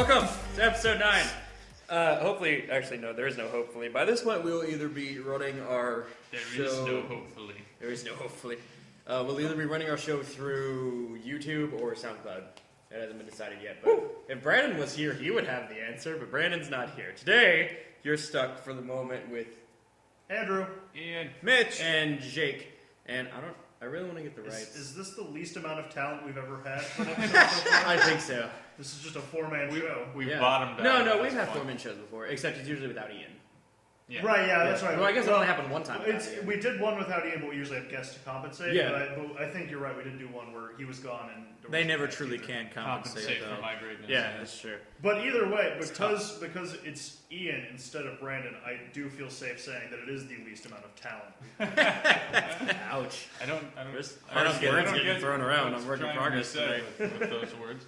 Welcome to episode 9. Hopefully, actually, no, there is no hopefully. By this point, we will either be running our show... There is no hopefully. There is no hopefully. We'll either be running our show through YouTube or SoundCloud. It hasn't been decided yet. But if Brandon was here, he would have the answer, but Brandon's not here. Today, you're stuck for the moment with... Andrew. Ian. Mitch. And Jake. And I really want to get the rights. Is this the least amount of talent we've ever had? I think so. This is just a four-man show. We've bottomed out. No, we've had four-man shows before, except it's usually without Ian. Yeah. Right, yeah, that's right. Well, I guess it only happened one time. We did one without Ian, but we usually have guests to compensate. Yeah. But I think you're right. We did do one where he was gone and they never truly can compensate for my greatness. Yeah, that's true. But either way, because it's Ian instead of Brandon, I do feel safe saying that it is the least amount of talent. Ouch. I don't get words getting thrown around. I'm working in progress today with those words.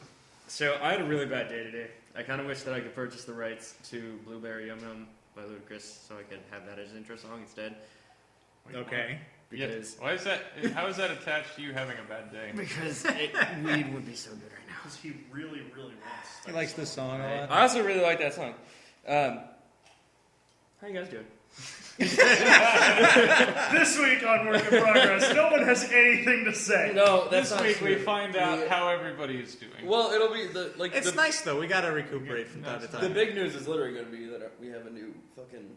So I had a really bad day today. I kind of wish that I could purchase the rights to Blueberry Yum Yum by Ludacris so I could have that as an intro song instead. Okay. Because why is that? How is that attached to you having a bad day? Because weed would be so good right now. Because he really, really wants. He likes this song a lot. I also really like that song. How you guys doing? This week on Work in Progress, no one has anything to say. No, that's this not week true. we find out how everybody is doing. Well, it'll be It's nice though. We gotta recuperate from time to time. The big news is literally going to be that we have a new fucking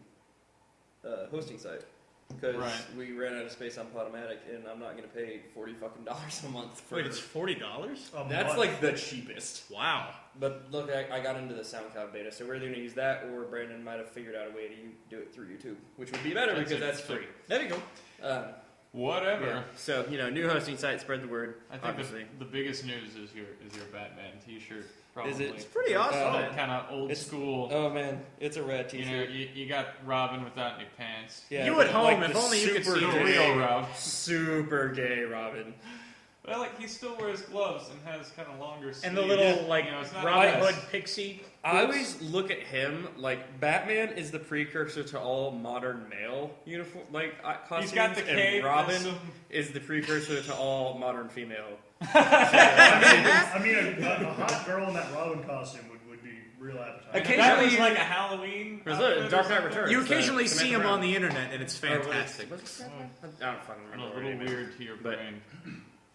hosting site because we ran out of space on Podomatic, and I'm not going to pay $40 a month. Wait, it's $40? That's like the cheapest. Wow. But look, I got into the SoundCloud beta, so we're either going to use that, or Brandon might have figured out a way to do it through YouTube, which would be better because that's free. There you go. Whatever. Yeah. So new hosting site, spread the word. I think the biggest news is your Batman T-shirt. Probably. Is it? It's pretty awesome. Kind of old school. Oh man, it's a red T-shirt. You got Robin without any pants. Yeah, you at home, if only you could see the the real Robin. Super gay Robin. Well, he still wears gloves and has kind of longer sleeves. And the little it's not Robin nice. Hood pixie. I always look at him like Batman is the precursor to all modern male uniform costumes. He's got the cape. And Robin is the precursor to all modern female. I mean, a hot girl in that Robin costume would be real appetizing. That was like a Halloween. Dark Knight Returns. You occasionally see him on the internet, and it's fantastic. I don't fucking remember. A little weird to your brain.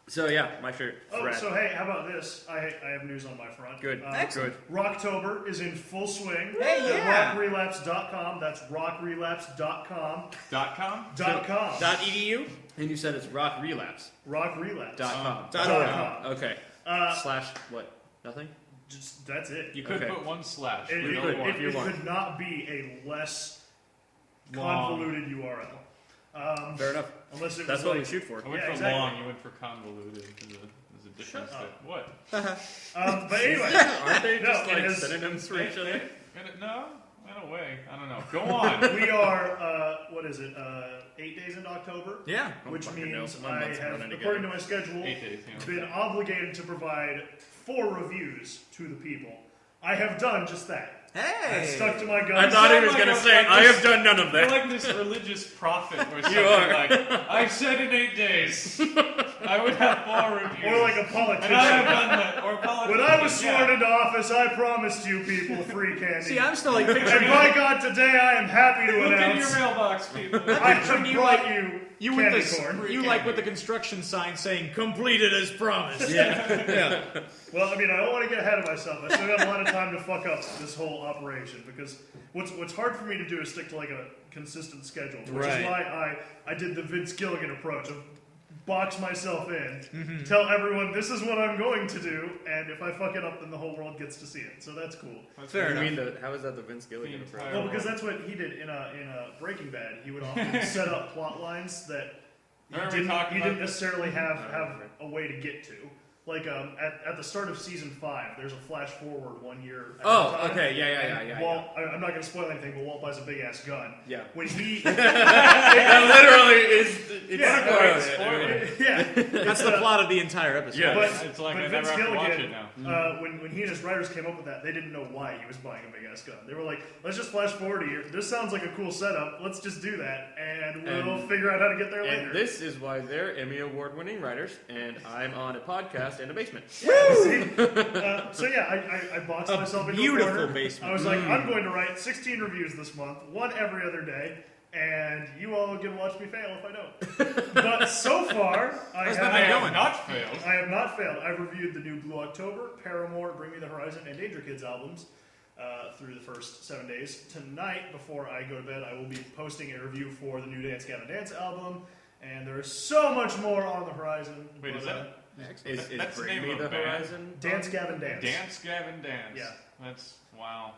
So yeah, my shirt. So hey, how about this? I have news on my front. Good. Excellent. Good. Rocktober is in full swing. Hey, yeah. RockRelapse.com. That's RockRelapse.com. .com? .edu? And you said it's Rock Relapse. RockRelapse.com. Okay. Slash what? Nothing? Just that's it. You could put one slash. It could not be a less convoluted URL. Fair enough. Unless it That's was what we shoot for. I went for long, you went for convoluted. There's a difference there. What? But anyway. Aren't they just synonyms for each other? No, in a way. I don't know. Go on. We are, 8 days into October? Yeah. Which means My I month's have, running according to my schedule, 8 days, been obligated to provide 4 reviews to the people. I have done just that. Hey! I stuck to my guns. I thought he was going to say, I have done none of You're that. like this religious prophet or something. You are. Like, I said in 8 days, I would have 4 reviews. Or like a politician. And I have done that. Or a politician. When I was sworn into office, I promised you people free candy. See, I'm still like and picturing by God, today I am happy to Look in announce your mailbox, people. I have you brought like- you with candy the corn. you like with the construction sign saying "completed as promised." Yeah. Well, I mean, I don't want to get ahead of myself. I still got a lot of time to fuck up this whole operation because what's hard for me to do is stick to like a consistent schedule, which is why I did the Vince Gilligan approach of box myself in, tell everyone this is what I'm going to do, and if I fuck it up, then the whole world gets to see it. So that's cool. Fair enough. You mean how is that the Vince Gilligan approach? Well, because that's what he did in a Breaking Bad. He would often set up plot lines that you didn't necessarily have a way to get to. Like at the start of season 5, there's a flash forward 1 year. Okay, yeah. Walt, I'm not going to spoil anything, but Walt buys a big ass gun. Yeah. When he that literally is. That's the plot of the entire episode. Yeah. But, It's like but I Vince never have to watch Gilligan, it now. when he and his writers came up with that, they didn't know why he was buying a big ass gun. They were like, let's just flash forward a year. This sounds like a cool setup. Let's just do that, and we'll figure out how to get there later. And this is why they're Emmy Award winning writers, and I'm on a podcast podcast in a basement. Yeah, see? So yeah, I boxed myself into a beautiful corner. basement. I was like, I'm going to write 16 reviews this month, one every other day, and you all can watch me fail if I don't. But so far, I have not failed. I have not failed. I've reviewed the new Blue October, Paramore, Bring Me the Horizon, and Danger Kids albums through the first 7 days. Tonight, before I go to bed, I will be posting a review for the new Dance Gavin Dance album, and there is so much more on the horizon. Wait, is that? Is That's the Bring name Me of the a band? Horizon? Dance Gavin Dance? Dance Gavin Dance. Yeah. That's wow.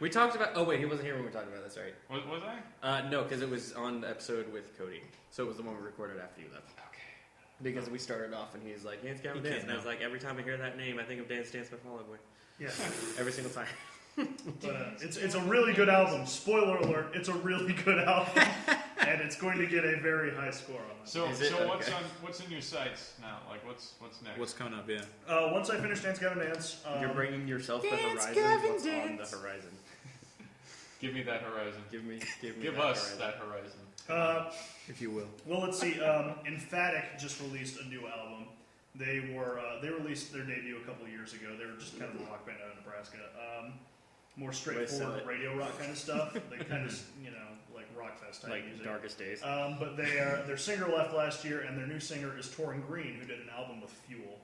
We talked about. Oh wait, he wasn't here when we were talking about this, right? Was I? No, because it was on the episode with Cody, so it was the one we recorded after you left. Okay. Because we started off and he's like, Dance Gavin You Dance, can't and I was know. like, every time I hear that name, I think of Dance Dance by Fall Out Boy. Yeah. Every single time. But it's a really good album. Spoiler alert, it's a really good album. And it's going to get a very high score on it. So Is it? what's Okay. what's in your sights now? Like what's next? What's coming up? Yeah. Once I finish Dance Gavin Dance, You're bringing yourself the Dance, horizon. Gavin, What's on the dance. horizon? Give me that horizon. Give Give us that horizon. If you will. well, let's see. Emphatic just released a new album. They released their debut a couple of years ago. They were just kind of a rock band out of Nebraska. More straightforward radio rock kind of stuff. They kind of like rock fest type Like music. Darkest Days. But their singer left last year, and their new singer is Torrin Green, who did an album with Fuel.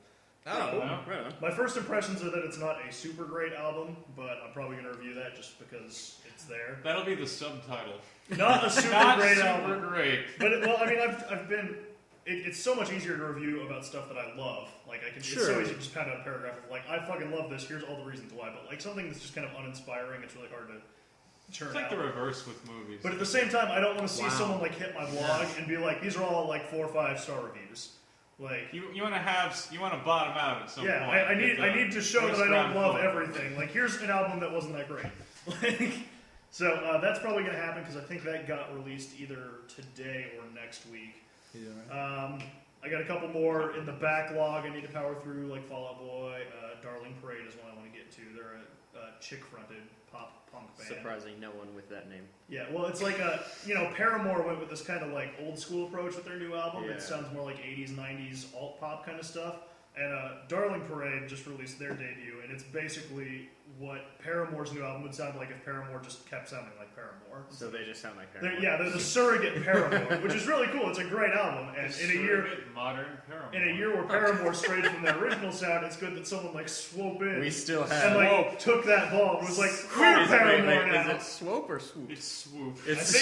Oh, Yeah. right on. My first impressions are that it's not a super great album, but I'm probably going to review that just because it's there. That'll be the subtitle. Not a super Not great super album. great. But I've been. It's so much easier to review about stuff that I love. Like it's so Sure. easy to just pound out a paragraph of like I fucking love this. Here's all the reasons why. But like something that's just kind of uninspiring, it's really hard to churn It's like out. the reverse with movies. But at the same time, I don't want to see Wow. someone like hit my blog and be like, these are all like 4 or 5 star reviews. Like you want to bottom out at some yeah, point. I need to show that I don't round love floor. everything. Like here's an album that wasn't that great. Like, so that's probably going to happen because I think that got released either today or next week. I got a couple more in the backlog I need to power through, like Fall Out Boy, Darling Parade is one I want to get to. They're a chick-fronted pop punk band. Surprising no one with that name. Yeah, well, it's like Paramore went with this kind of like old school approach with their new album. Yeah. It sounds more like 80s, 90s alt pop kind of stuff. And Darling Parade just released their debut, and it's basically what Paramore's new album would sound like if Paramore just kept sounding like Paramore. So they just sound like They're Paramore. the surrogate Paramore, which is really cool. It's a great album, and in a year modern Paramore. in a year where Paramore strayed from their original sound, it's good that someone like swooped in We still and have. like took that ball and was like, we're Paramore now. Is it swope or swoop? It's swoop. It's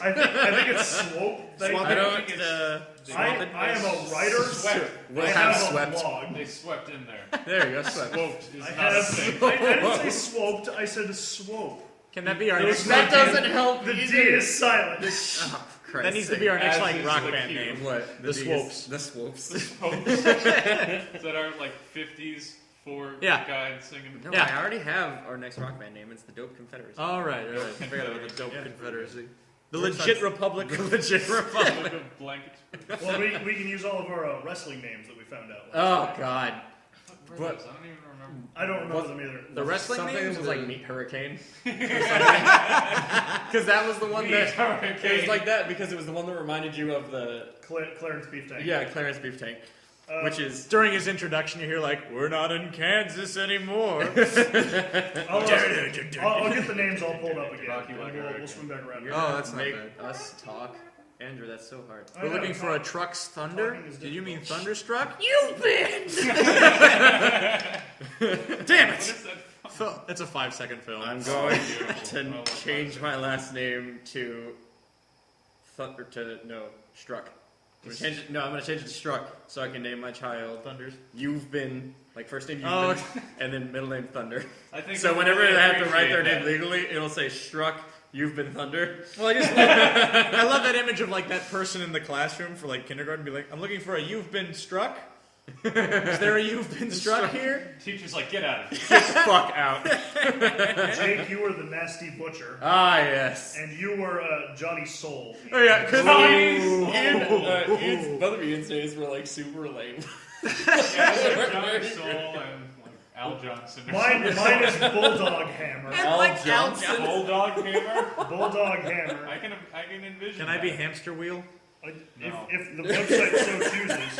I swoop. I think it's swoop. I don't. I am a writer. Swept. We'll I have have swept. a blog. They swept in there. There you go, swept. Swooped is I not a thing. didn't say swoped. I said swope. Can that be our It next? was That doesn't help The D either. is silent. Oh, Christ. That needs to be our next As like is rock the band cue. name. What? The D Swopes. The swopes. Is that our like 50s for Yeah. guy singing? No, Yeah. I already have our next rock band name. It's the Dope Confederacy. All right. I forgot about the dope Confederacy. The We're legit such- Republic. The legit republic. Look of blankets. Well, we can use all of our wrestling names that we found out. Oh God. What But- were those? I don't even remember. I don't remember them either. The wrestling Something names was or like the- Meat Hurricane. Because that was the one Meat that Hurricane. it was like that because it was the one that reminded you of the Clarence Beef Tank. Clarence Beef Tank, Uh, which is During his introduction, you hear like, "We're not in Kansas anymore." I'll get the names all pulled up again. Rocky and like we'll Hurricane. swim back around. you're Oh, gonna that's not make bad. us talk. Andrew, that's so hard. I We're know, looking for a Truck's Thunder. Talking is Did you mean difficult. Thunderstruck? You bitch! Damn What it! is that? It's a 5-second film. I'm going Beautiful. to Well, change my last name to Struck. I'm gonna change it to Struck so I can name my child Thunders. You've Been, like first name You've Oh, Been, and then middle name Thunder. I think So we whenever really they have to write their appreciate name that. legally, it'll say Struck, You've Been Thunder. Well, I love that image of like that person in the classroom for like kindergarten. Be like, "I'm looking for a you've been struck." Is there a you've been struck here? Teacher's like, get out of here. Get the fuck out. Jake, you were the Nasty Butcher, Ah, yes. and you were Johnny Soul. Oh yeah, because Ian's, both of Ian's names were like super lame. Yeah, it's like Johnny Soul and like Al Johnson. Or Mine is Bulldog Hammer. Al Johnson. Bulldog Hammer. Bulldog Hammer. I can envision. can I be that. Hamster Wheel? If, No. if the website so chooses.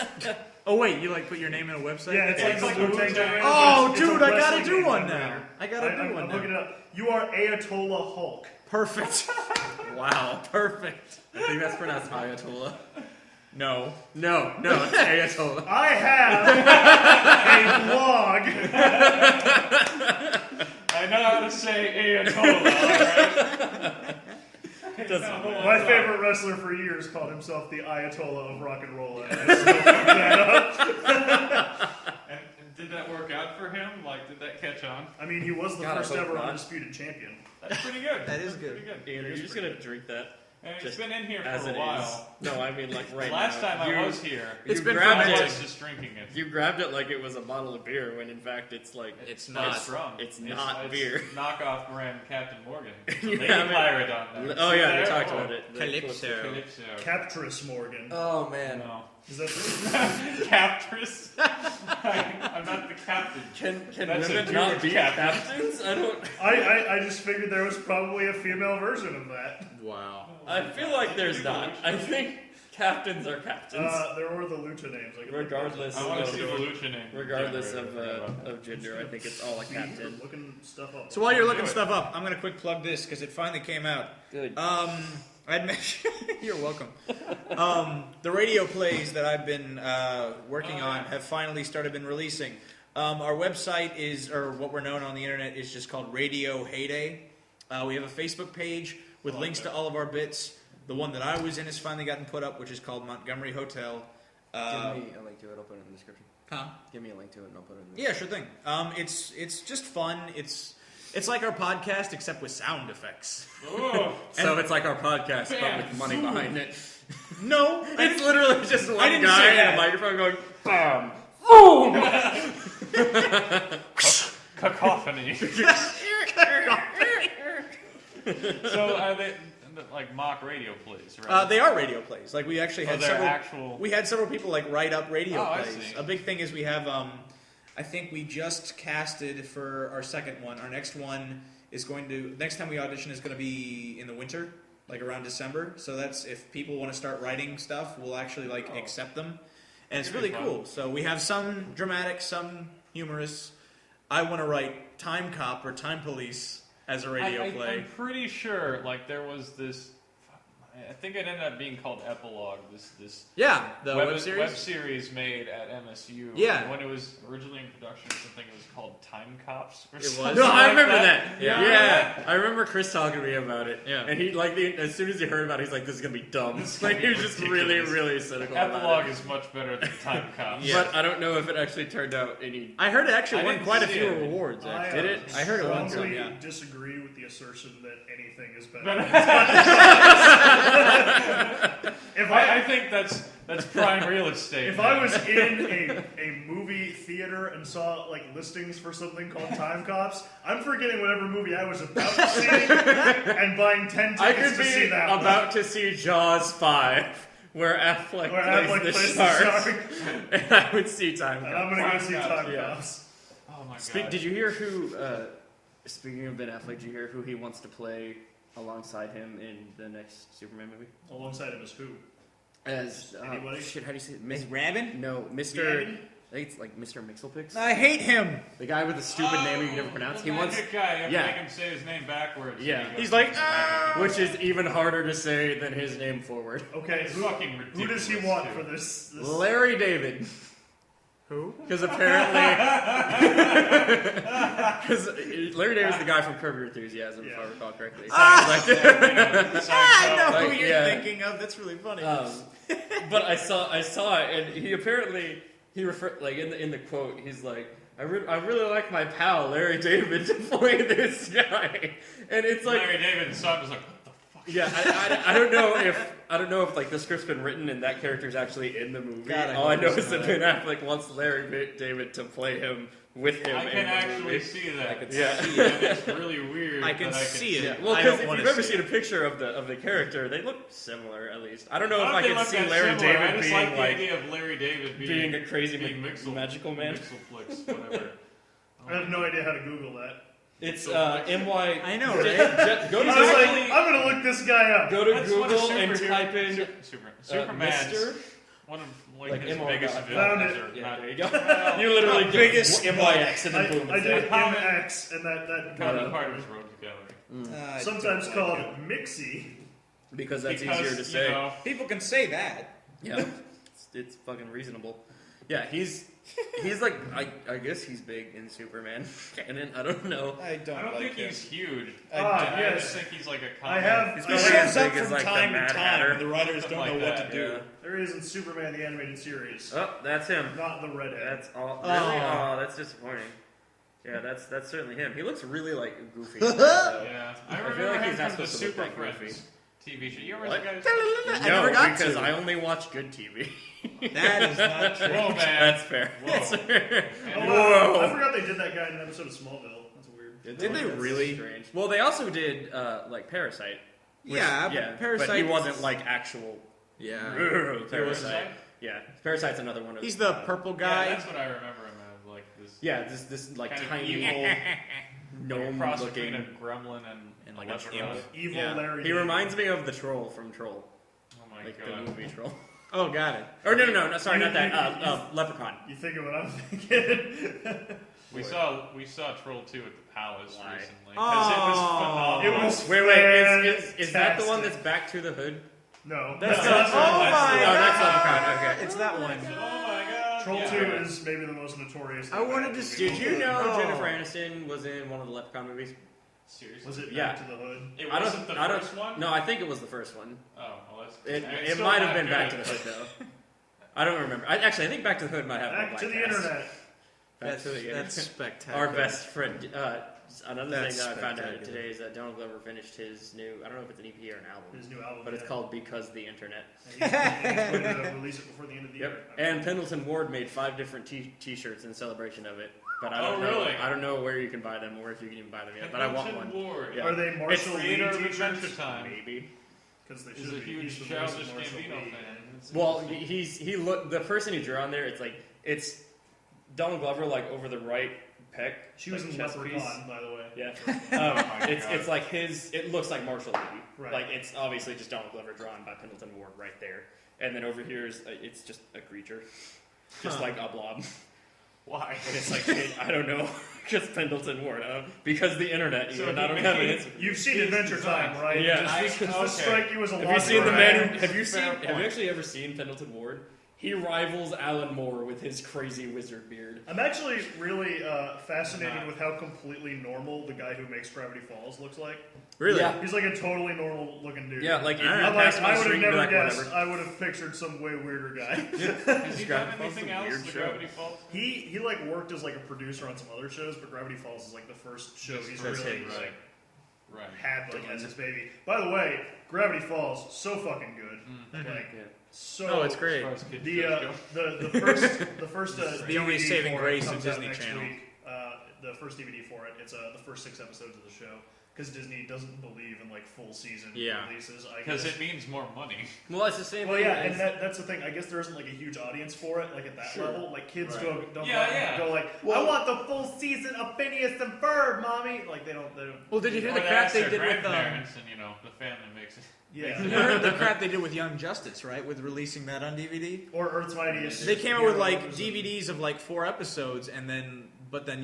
Oh wait, you like put your name in a website? Yeah, it's like the Wu-Tang generator. Oh, It's a dude, I gotta wrestling do name one generator. now. I gotta do one I'm now. looking it up. You are Ayatollah Hulk. Perfect. Wow. Perfect. I think that's pronounced Ayatollah. No. No, it's Ayatollah. I have a blog. I know how to say Ayatollah, alright? My favorite wrestler for years called himself the Ayatollah of rock and roll. And I still fucked that up. And did that work out for him? Like, did that catch on? I mean, he was the God, I first hope ever not. undisputed champion. That's pretty good. That is That's good. Pretty good. Ian, are you just gonna drink that? And it's Just been in here as for it a while. is? No, I mean like right Last now. time I was here, It's You been grabbed I it. was just drinking it. You grabbed it like it was a bottle of beer, when in fact it's like It's not. It's rum. It's not it's beer. Knockoff brand Captain Morgan. You Lady haven't- Pirate on there. Oh See yeah, there? we talked Oh, about it. The Calypso. Calypso. Captress Morgan. Oh man. No. Is that true? Captress. I'm not the captain. Can That's a women not Jewish be captain. captains? I don't. I just figured there was probably a female version of that. Wow. I feel like there's not. I think captains are captains, There were the lucha names. I could look regardless. I want to of, see the lucha name. regardless generator. of gender. I think it's all a up. captain. Looking stuff up. So while you're Do looking it. stuff up, I'm gonna quick plug this because it finally came out. Good. I'd mention. You're welcome. The radio plays that I've been working on have finally been releasing. Our website is, or what we're known on the internet is just called Radio Heyday. We have a Facebook page with links to all of our bits. The one that I was in has finally gotten put up, which is called Montgomery Hotel. Give me a link to it. I'll put it in the description. Huh? Give me a link to it, and I'll put it in the Yeah, sure thing. It's just fun. It's like our podcast except with sound effects. Ooh. So it's like our podcast, but Bam. with money behind it. No, It's literally just one didn't guy say and that. a microphone going, BAM! Cacophony. So are they like mock radio plays, right? they are radio plays. Like we actually had they're several. actual. We had several people like write up radio Oh, I plays. see. A big thing is we have. I think we just casted for our second one. Our next one is going to. Next time we audition is going to be in the winter, like around December. So that's if people want to start writing stuff, we'll actually like accept them, and it's That'd really be fun. cool. So we have some dramatic, some humorous. I want to write Time Cop or Time Police as a radio play. I'm pretty sure, like there was this. I think it ended up being called Epilogue. This Yeah, the web series. web series made at MSU. Yeah. And when it was originally in production, something it was called Time Cops. Or It something was? No, I like remember that. Yeah. Yeah. I remember Chris talking to me about it. Yeah. And he, like, as soon as he heard about it, he's like, this is going to be dumb. Like, he was just really, ridiculous. really cynical about Epilogue it. is much better than Time Cops. Yeah. But I don't know if it actually turned out any... I heard it actually I won didn't quite a see few it. awards. Actually. Did it? I heard it won some, strongly yeah. disagree with the assertion that anything is better. If I think that's prime real estate. If I was in a movie theater and saw like listings for something called Time Cops, I'm forgetting whatever movie I was about to see and buying 10 I tickets could to see be that one. about to see Jaws 5, where Affleck Where Affleck plays plays the the shark. shark. And I would see Time And I'm Cop. gonna go see Time Time yeah. Cops. oh my god. Did you hear who, speaking of Ben Affleck, did you hear who he wants to play alongside him in the next Superman movie? Alongside him is who? As, Anybody? shit, how do you say it? Is Rabin? No, Mr. Rabin? I think it's like Mr. Mixelpix. I hate him. The guy with the stupid name you can never pronounce. The He wants, magic guy. You have yeah. to make him say his name backwards. Yeah. And he goes, He's like, which is even harder to say than his name forward. Okay, It's who, fucking who does he ridiculous, want dude. for this? Larry David. Who? Because apparently, because Larry David's the guy from Curb Your Enthusiasm, if I Yeah. recall correctly. I know Like, who you're yeah. thinking of. That's really funny. But I saw it, and he apparently referred like in the quote, he's like, I really like my pal Larry David to play this guy, and it's like, Larry David's son was like, what the fuck? yeah, I don't know if like the script's been written and that character's actually in the movie. God, I All I hope know it's is that not. Ben Affleck wants Larry David to play him with him I in can the actually movie. see that. I can Yeah. see it. And it's really weird. I can that see it. Yeah, well, I because don't if wanna you've ever see seen it. a picture of the character, they look similar at least. I don't know if Not I they can look see that Larry similar. I David just being like the idea of Larry David being a crazy being Mixel, magical man. Mixelflix, whatever. I have no idea how to Google that. It's MY. I know, right? Go to I was like, Google, I'm gonna look this guy up. go to That's what a Google and superhero- type in Superman. Mr. One of Like his MR biggest God. Found villains it. are Yeah, not. there you go. Well, You literally did biggest MYX and then boom. I it's did there. MX, and that common part of his rogues gallery. sometimes called Mixie. Because that's Because, easier to you say. know, People can say that. Yeah, it's fucking reasonable. Yeah, he's like I guess he's big in Superman canon. I don't know. I don't. I don't like think him. he's huge. Ah, I yes. just think he's like a I comic. have. He's He probably shows as up big as, from like, the time Mad to time, Hatter. and the writers Something don't know like what that, to do. Yeah. There is in Superman the animated series, Oh, that's him. not the redhead. That's all. Oh. Really? Oh, that's disappointing. Yeah, that's certainly him. He looks really like goofy. though. Yeah, I I feel remember like him he's not from the supposed to look Super that goofy. Friends TV show. You ever What? guys? I No, never got because to. I only watch good TV. That is not true. Whoa, man! That's fair. Whoa. That's fair. Oh, Whoa. wow. I forgot they did that guy in an episode of Smallville. That's weird. Did they That's really? Strange. Well, they also did like Parasite. Which, Yeah, Parasite. But he wasn't like actual Yeah. Parasite. Parasite? Yeah, Parasite's another one of. He's the purple guy. Yeah, that's what I remember him as. Like this. Yeah, this like kind of tiny evil, gnome cross between looking. a gremlin and like a a leprechaun. imp. Evil Yeah. Larry. He David. reminds me of the troll from Troll, Oh my like god! the movie Troll. Oh, got it. Or no, sorry, not that. You- Leprechaun. You think of what I'm thinking? We saw Troll 2 at the Palace Why? recently because it was Oh. phenomenal. It was Wait, is that the one that's fantastic. Back to the Hood? No. That's No, the, that's oh not- my Oh, that's god! Leprechaun. Okay. It's that one. Oh my god! Troll Yeah. 2 is maybe the most notorious. I wanted to movie. see- Did you know Oh. Jennifer Aniston was in one of the Leprechaun movies? Seriously? Was it Yeah. Back to the Hood? It I wasn't the I don't, first one? No, I think it was the first one. Oh, well, that's It, it's it still might not have been good. Back to the Hood though. I don't remember. I think Back to the Hood might have. Back a to the black cast. internet. Back That's, to the internet. that's spectacular. Our best friend. Another That's thing that I found out spectacular. today is that Donald Glover finished his new. I don't know if it's an EP or an album, His new album. but it's yeah. called Because the Internet. And he's going to release it before the end of the year. Yep. And Pendleton Ward made 5 different T-shirts in celebration of it. But I Oh, don't know. really? I don't know where you can buy them or if you can even buy them yet. But I want one. Ward. Yeah. Are they Marshall Lee Creator of t-shirts? Adventure Time. Maybe. Because they He's should a be. huge He's the voice Childish of Marshall Gambino Lee. fan. It's Well, interesting. he looked. The person he drew on there, it's Donald Glover like over the right pec. She was like, in chest Leprechaun, piece. by the way. Yeah. Oh my it's God. it's like his. It looks like Marshall Lee. Right. Like it's obviously just Donald Glover drawn by Pendleton Ward right there. And then over here is it's just a creature, just like a blob. Why? And it's like I don't know, just Pendleton Ward. Because the internet. So Even he I don't have an made- answer. You've seen His Adventure design. Time, right? Yeah. Does this Okay. strike you as a Have lot you seen the right? man? Have you Fair seen? Have point. you actually ever seen Pendleton Ward? He rivals Alan Moore with his crazy wizard beard. I'm actually really fascinated Nah. with how completely normal the guy who makes Gravity Falls looks like. Really? Yeah. He's like a totally normal looking dude. Yeah, like if you I'm pass like, him on I the would have street, you'd be never like, guessed. whatever. I would have pictured some way weirder guy. Has he done Gravity Falls is anything a else? weird The show. Gravity Falls? he like worked as like a producer on some other shows, but Gravity Falls is like the first show he's First really hit, like Right. had like as his baby. By the way, Gravity Falls so fucking good. Like Yeah. so. Oh, it's great. As far as kid The shows go. the first The only DVD saving for grace it of comes out Disney next Channel. week. The first DVD for it. It's the first 6 episodes of the show because Disney doesn't believe in like full season Yeah. releases. I Because guess. it means more money. Well, it's the same Well, thing. yeah, as- and that's the thing. I guess there isn't like a huge audience for it, like at that Sure. level. Like kids Right. don't Yeah, yeah. go like, I want the full season of Phineas and Ferb, mommy. Like they don't. Well, did you hear Or the they crap ask they their did with grandparents and, the family makes it. Yeah. You heard the crap they did with Young Justice, right? With releasing that on DVD. Or Earth's Mightiest. They came out with like Heroes. DVDs of like 4 episodes, and then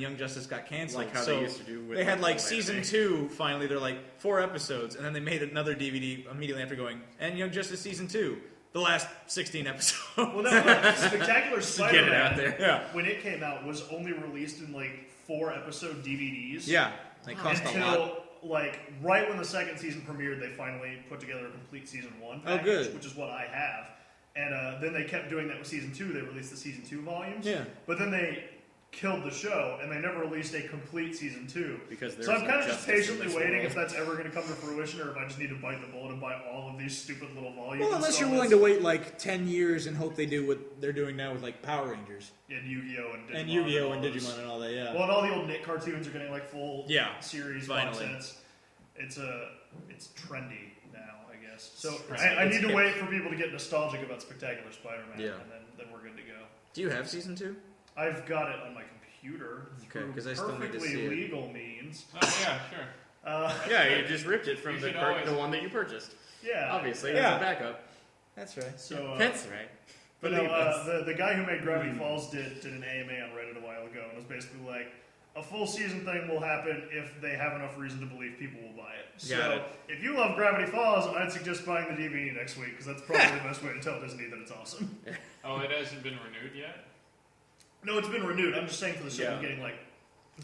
Young Justice got canceled. like how so they used to do with they had like old season anime. 2. Finally, they're like 4 episodes, and then they made another DVD immediately after going and Young Justice season 2, the last 16 episodes. Well, no, Spectacular Just to get it out Spider-Man, there. Yeah, when it came out, was only released in like 4 episode DVDs. yeah, they cost a lot. Until like right when the second season premiered, they finally put together a complete season 1 Oh, package, good. which is what I have. And then they kept doing that with season 2. They released the season 2 volumes. Yeah. But then they killed the show, and they never released a complete season 2. Because there's So I'm no kind of just justice in patiently this waiting world. if that's ever going to come to fruition, or if I just need to bite the bullet and buy all of these stupid little volumes. Well, unless you're willing to wait like 10 years and hope they do what they're doing now with like Power Rangers And Yu-Gi-Oh! And Digimon. and Yu-Gi-Oh! all and those. Digimon and all that. Yeah. Well, and all the old Nick cartoons are getting like full Yeah, series box finally. sets. It's trendy now, I guess. So Right. I need It's to hip. wait for people to get nostalgic about Spectacular Spider-Man, Yeah. and then we're good to go. Do you have season 2? I've got it on my computer Okay, through 'cause I still need to perfectly see it. legal means. Oh, yeah, sure. Yeah, you just ripped it from You the should always- the one that you purchased. Yeah, Obviously, Yeah. it's a backup. That's right. So That's right. But Believe no, us. the guy who made Gravity Falls did an AMA on Reddit a while ago and was basically like, a full season thing will happen if they have enough reason to believe people will buy it. Got So it. if you love Gravity Falls, I'd suggest buying the DVD next week because that's probably the best way to tell Disney that it's awesome. Oh, it hasn't been renewed yet? No, it's been renewed. I'm just saying for the sake of Yeah. getting like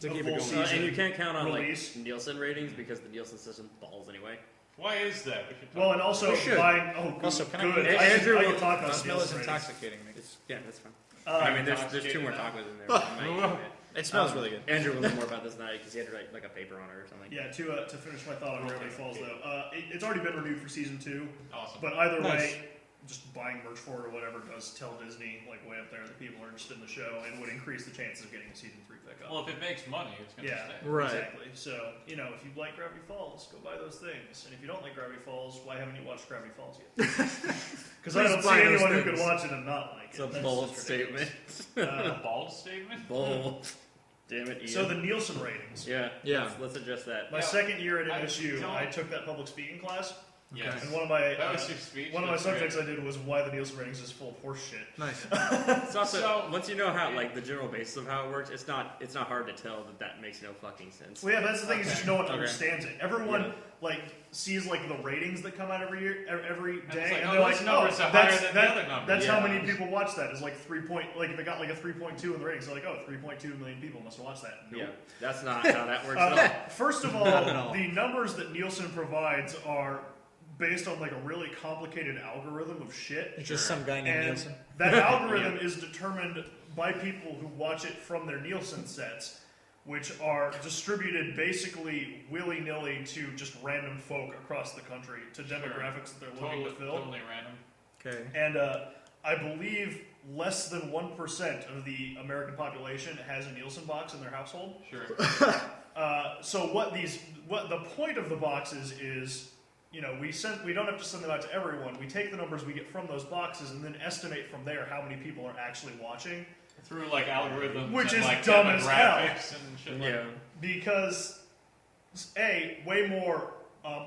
To a keep it full going. season. And you can't count on release. like Nielsen ratings because the Nielsen system balls anyway. Why is that? We should talk Well, and also We should. buying. Oh, good. Also, can I- good. Andrew I will- can talk The about smell Nielsen is ratings. intoxicating me. Yeah, that's fine. I'm I mean, there's two intoxicated more now. tacos in there. but I might eat it. It smells really good. Andrew will know more about this than I because he had to write like a paper on it or something. Yeah, to finish my thought on Gravity Falls though, it's already been renewed for season 2. Awesome. But either Nice. way, just buying merch for it or whatever does tell Disney, like way up there, that people are interested in the show and would increase the chances of getting a season 3 pickup. Well, if it makes money, it's going to Yeah, stay. Right. exactly. So, you know, if you like Gravity Falls, go buy those things. And if you don't like Gravity Falls, why haven't you watched Gravity Falls yet? Because I Please don't see buy those anyone who things. could watch it and not like It's it. a That's bold just ridiculous. statement. A bald statement? Bold. Damn it, Ian. So the Nielsen ratings. yeah, Yeah. Let's address that. My Yeah, second year at I MSU, don't- I took that public speaking class, Yes. and one of my That was your speech. one of my That's subjects great. I did was why the Nielsen ratings is full of horse shit. Nice. It's also So- once you know how like the general basis of how it works, it's not hard to tell that makes no fucking sense. Well, yeah, that's the thing is Okay. just no one Okay. understands it. Everyone Yeah. like sees like the ratings that come out every year, every it's day, like, and oh, they're like, those numbers oh, are that's higher than the other numbers. that's Yeah. how many people watch that. Is like 3 point, like if it got like a 3.2 in the ratings, they're like, oh, 3.2 million people must have watched that. Nope. Yeah, that's not how that works at all. First of all, Not at all. the numbers that Nielsen provides are based on like a really complicated algorithm of shit. It's just some guy named And Nielsen. that algorithm is determined by people who watch it from their Nielsen sets, which are distributed basically willy-nilly to just random folk across the country, to demographics that they're looking to fill. Totally random. Okay. And I believe less than 1% of the American population has a Nielsen box in their household. Sure. So what the point of the boxes is, you know, we don't have to send them out to everyone. We take the numbers we get from those boxes and then estimate from there how many people are actually watching. Through like algorithms Which and is like dumb as hell. demographics and shit like Yeah, Because way more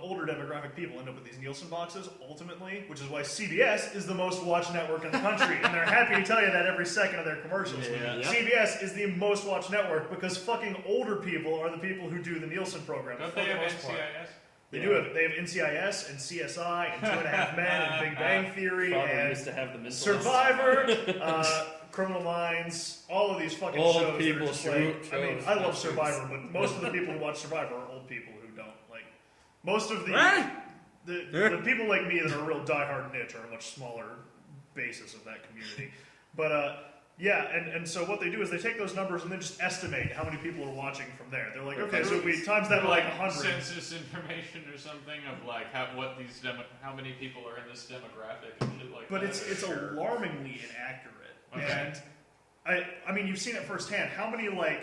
older demographic people end up with these Nielsen boxes ultimately, which is why CBS is the most watched network in the country, and they're happy to tell you that every second of their commercials. Yeah. Yep. CBS is the most watched network because fucking older people are the people who do the Nielsen program. Don't for they the have most part. NCIS? They do have. They have NCIS and CSI and 2.5 Men and Big Bang Theory Father and used to have the missile. Survivor, Criminal Minds, all of these fucking Old shows. people That are just like, I mean, shows. I love Survivor, but most of the people who watch Survivor are old people who don't. Like, most of the What? the people like me that are a real diehard niche are a much smaller basis of that community. But yeah, and so what they do is they take those numbers and then just estimate how many people are watching from there. They're like, okay, so if we times that by like 100. census information or something of like how many people are in this demographic and shit like But that. it's alarmingly inaccurate. Okay. And I mean, you've seen it firsthand. How many like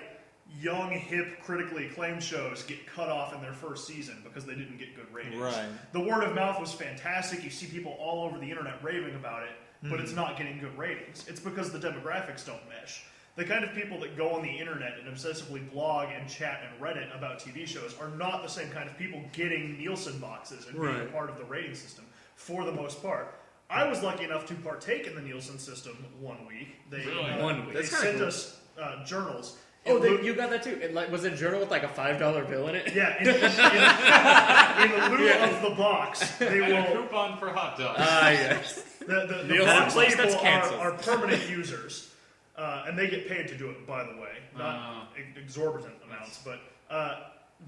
young, hip, critically acclaimed shows get cut off in their first season because they didn't get good ratings? Right. The word of mouth was fantastic. You see people all over the internet raving about it, but it's not getting good ratings. It's because the demographics don't mesh. The kind of people that go on the internet and obsessively blog and chat and Reddit about TV shows are not the same kind of people getting Nielsen boxes and being a Right. part of the rating system for the most part. I was lucky enough to partake in the Nielsen system one week. They, Really? 1 week. They That's kinda sent cool. us journals. Oh, In lieu- you got that too. Was it a journal with like a $5 bill in it? yeah, in lieu of the box, they And a will. coupon for hot dogs. Ah, yes. The Nielsen box place people that's canceled. are permanent users, and they get paid to do it, by the way. Not exorbitant amounts, but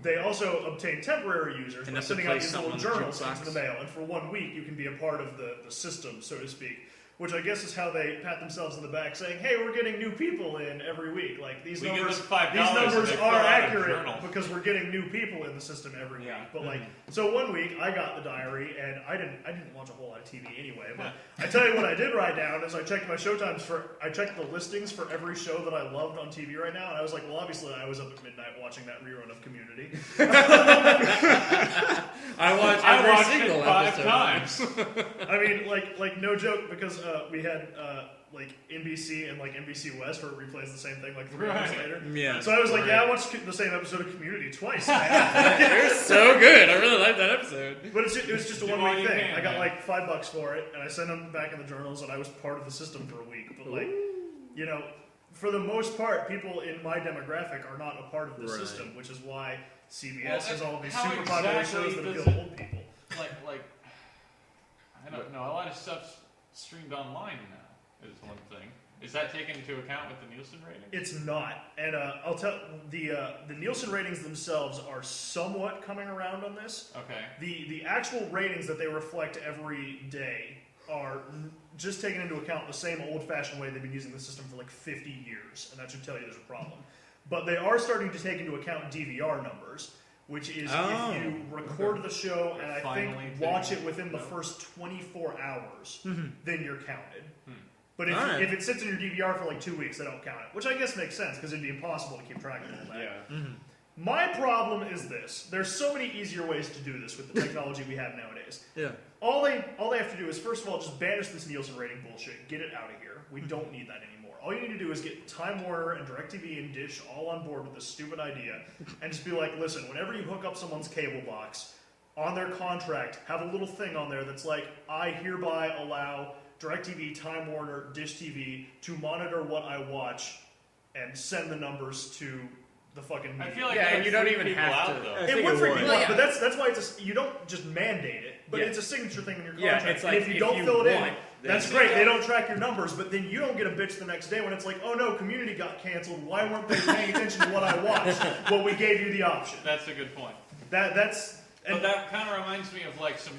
they also obtain temporary users by Enough to sending out place these something little on the journals jukebox. into the mail, and for 1 week you can be a part of the system, so to speak. Which I guess is how they pat themselves on the back, saying, "Hey, we're getting new people in every week. Like these We give numbers, them $5 these and numbers they are fill out a accurate journal." because we're getting new people in the system every Yeah. week." But like, so 1 week I got the diary, and I didn't watch a whole lot of TV anyway. But I tell you what I did write down is I checked my showtimes I checked the listings for every show that I loved on TV right now, and I was like, well, obviously I was up at midnight watching that rerun of Community. I watched I every watched single it 5 episode. times. I mean, like no joke, because we like NBC and like NBC West, where it replays the same thing like 3 hours later. Yeah. So I was like, yeah, I watched the same episode of Community twice. Man. You're so good. I really like that episode. But it was just a Do one all week you thing. can, I got man. like $5 for it, and I sent them back in the journals, and I was part of the system for a week. But like, you know, for the most part, people in my demographic are not a part of the Right. system, which is why CBS Well, has all these how super popular exactly shows that does appeal to it- old people. Like I don't know. A lot of stuff's streamed online now. Is one thing. Is that taken into account with the Nielsen rating? It's not, and I'll tell the Nielsen ratings themselves are somewhat coming around on this. Okay. The actual ratings that they reflect every day are just taking into account the same old-fashioned way they've been using the system for like 50 years, and that should tell you there's a problem. But they are starting to take into account DVR numbers, which is if you record the show and I think Finally watch taking- it within the first 24 hours, then you're counted. Hmm. But if, Alright. if it sits in your DVR for like 2 weeks, they don't count it, which I guess makes sense because it'd be impossible to keep track of all that. Yeah. My problem is this. There's so many easier ways to do this with the technology we have nowadays. Yeah. All they have to do is, first of all, just banish this Nielsen rating bullshit. Get it out of here. We don't need that anymore. All you need to do is get Time Warner and DirecTV and Dish all on board with this stupid idea and just be like, listen, whenever you hook up someone's cable box, on their contract, have a little thing on there that's like, I hereby allow DirecTV, Time Warner, Dish TV to monitor what I watch and send the numbers to the fucking I media. feel like Yeah, that and you don't freak even people have out, to- though. I It think would it freak would. people out, Yeah. but that's why you don't just mandate it, but Yeah. it's a signature thing in your Yeah, contract. it's like and if you if don't you fill it in, want, then that's it's great. like- They don't track your numbers, but then you don't get a bitch the next day when it's like, oh no, Community got canceled. Why weren't they paying attention to what I watched? Well, we gave you the option. That's a good point. That's But that kind of reminds me of like some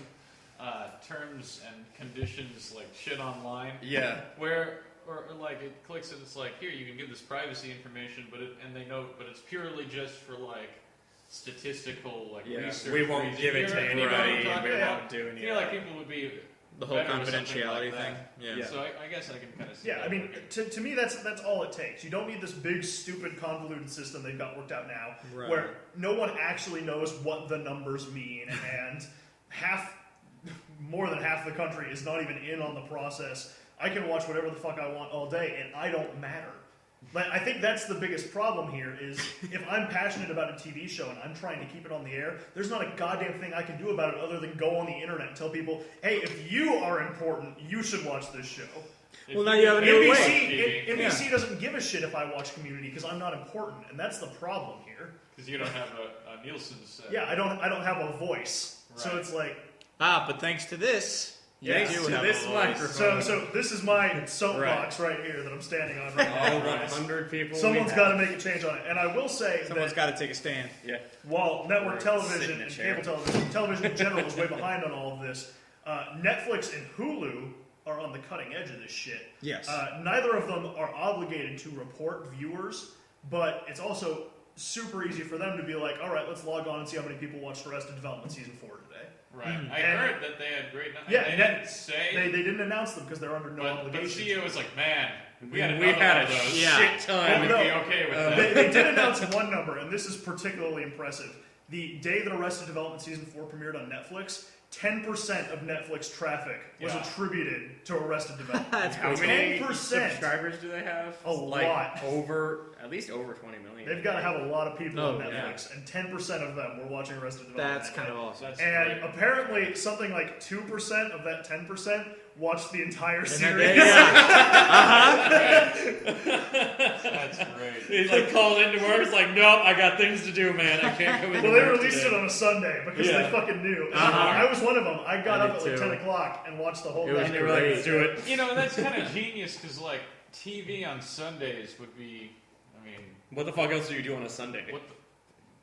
terms and conditions, like shit online, Yeah. where or like it clicks and it's like, here you can give this privacy information, but they know, but it's purely just for like statistical like Yeah. research. We won't reasons. give it You to know what I'm anybody. talking We about? won't do I any feel of like that. people would be The whole better with something confidentiality like that. thing. Yeah. So I guess I can kind of see. yeah. that I mean, working. to me, that's all it takes. You don't need this big, stupid, convoluted system they've got worked out now, Right. where no one actually knows what the numbers mean, and more than half the country is not even in on the process. I can watch whatever the fuck I want all day, and I don't matter. Like, I think that's the biggest problem here is if I'm passionate about a TV show and I'm trying to keep it on the air, there's not a goddamn thing I can do about it other than go on the internet and tell people, hey, if you are important, you should watch this show. Well, now you have a new way. TV, NBC doesn't give a shit if I watch Community because I'm not important, and that's the problem here. because you don't have a Nielsen set. Yeah, I don't have a voice, so Right. it's like. But thanks to this, Yes, you to do have this a voice. microphone. So this is my soapbox right here that I'm standing on right All now. 100 people. Someone's we got to have. make a change on it, and I will say Someone's that got to take a stand. Yeah. while network Or television sit in a and chair. cable television in general is way behind on all of this, Netflix and Hulu are on the cutting edge of this shit. Yes. Neither of them are obligated to report viewers, but it's also super easy for them to be like, all right, let's log on and see how many people watched Arrested Development Season 4 today. Right. I And- heard that they had great. Yeah, they Net- didn't say. They didn't announce them because they're under no but obligation. CEO was like, man, we had We another had one a of those. Yeah. shit time. We'd no. be okay with that. They did announce one number, and this is particularly impressive. The day that Arrested Development Season 4 premiered on Netflix, 10% of Netflix traffic was Yeah. attributed to Arrested Development. That's How pretty many 10%. subscribers do they have? A lot. At least over 20 million. They've got to have a lot of people on Oh, yeah. Netflix, and 10% of them were watching Arrested Development. That's that kind day. of awesome. That's And great. apparently, something like 2% of that 10% watched the entire series. That's great. He's like called into work. It's like, nope, I got things to do, man. I can't come in. Well, they released it on a Sunday because Yeah. they fucking knew. Uh-huh. I was one of them. I got I up at did like too. 10 o'clock and watched the whole It was thing. And they were like, let's do it. You know, that's kind of genius because like TV on Sundays would be, I mean, What the fuck else do you do on a Sunday? what?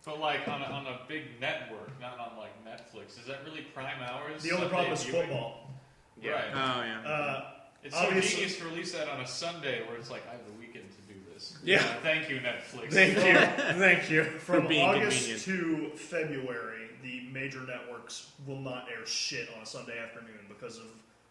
But like on a big network, not on like Netflix. Is that really prime hours? The only problem is Sunday viewing? football. Yeah. Right. Oh, yeah. It's so Obviously- genius to release that on a Sunday where it's like I have the weekend to do this. Yeah. Thank you, Netflix. Thank you. Thank you. From being August to February, the major networks will not air shit on a Sunday afternoon because of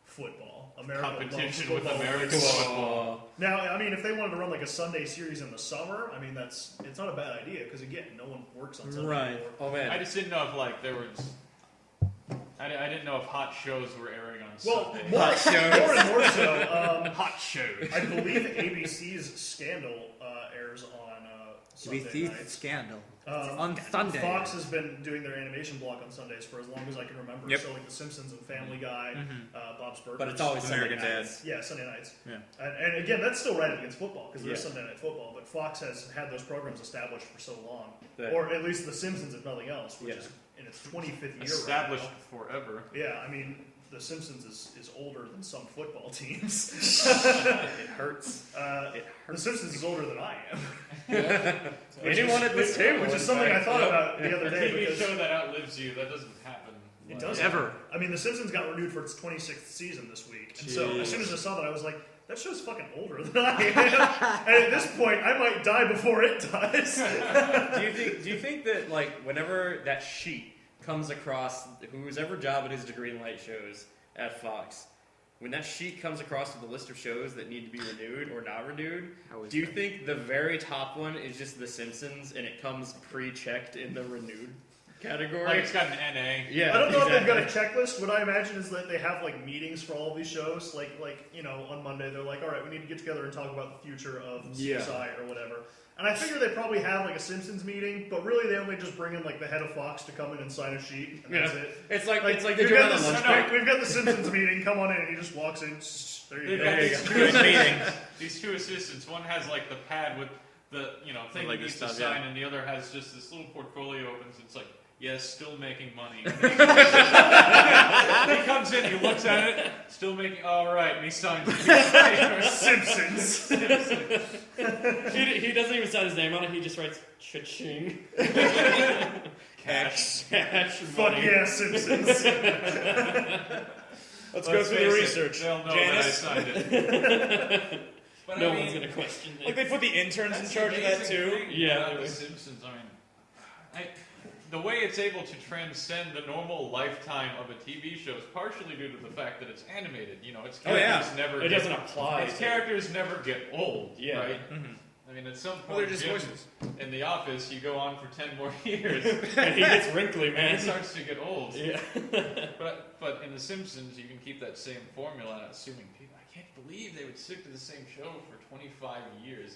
football. America loves Competition with football. American football. Now, I mean, if they wanted to run like a Sunday series in the summer, I mean, it's not a bad idea because again, no one works on Sunday Right. anymore. Oh man. I just didn't know if like there was. I didn't know if hot shows were airing on Well, Sunday. more and more so. Hot shows. I believe ABC's Scandal airs on Sunday nights. Scandal. On Sunday. Fox has been doing their animation block on Sundays for as long as I can remember. Yep. So like The Simpsons and Family Guy, Bob's Burgers. But it's always American Sunday Dad. nights. Yeah, Sunday nights. Yeah. And again, that's still right against football because there's Yeah. Sunday night football. But Fox has had those programs established for so long, That- or at least The Simpsons, if nothing else, which Yeah. is in its 25th year. Established Right forever. now. Yeah, I mean, The Simpsons is older than some football teams. It hurts. The Simpsons is older than I am. Anyone at this table, Which in is something I fact. thought about the other A day. TV Because show that outlives you, that doesn't happen. it does Ever. I mean, The Simpsons got renewed for its 26th season this week, and so as soon as I saw that, I was like, "That show's fucking older than I am." And at this point, I might die before it does. Do you think that like whenever that sheet comes across whoever job it is to greenlight shows at Fox, when that sheet comes across with a list of shows that need to be renewed or not renewed, do you think the very top one is just The Simpsons and it comes pre-checked in the renewed category? Like it's got an NA. Yeah, I don't know if they've got a exactly. checklist. What I imagine is that they have like meetings for all of these shows. Like you know, on Monday they're like, "All right, we need to get together and talk about the future of CSI or whatever." And I figure they probably have like a Simpsons meeting, but really they only just bring in like the head of Fox to come in and sign a sheet, and that's it. It's like they we've do it got on a lunch the, break. we've got the Simpsons meeting. Come on in. And he just walks in. There you They've go. got There you these go. two Good meeting. These two assistants. One has like the pad with the thing Like he this needs to stuff, yeah. sign, and the other has just this little portfolio opens. It's like, yes, still making money. He comes in, he looks at it, still making. All right, and he signs it. Simpsons. He doesn't even sign his name on it. He just writes cha-ching. Cash. Cash Fuck money. yeah, Simpsons. Let's go through the face it, research. They'll know Janice? that I signed it. But No I mean, one's gonna question it. Like they put the interns in that's charge the of that amazing too. thing Yeah. about The Simpsons. I mean, the way it's able to transcend the normal lifetime of a TV show is partially due to the fact that it's animated. You know, its Oh, yeah. characters never. It get, doesn't apply. Its to- characters never get old. Yeah. Right. Mhm. I mean, at some point, Well, they're just Jim, voices. in The Office, you go on for 10 more years, And he gets wrinkly, and man. it starts to get old. Yeah. But in The Simpsons, you can keep that same formula. Assuming people, I can't believe they would stick to the same show for 25 years.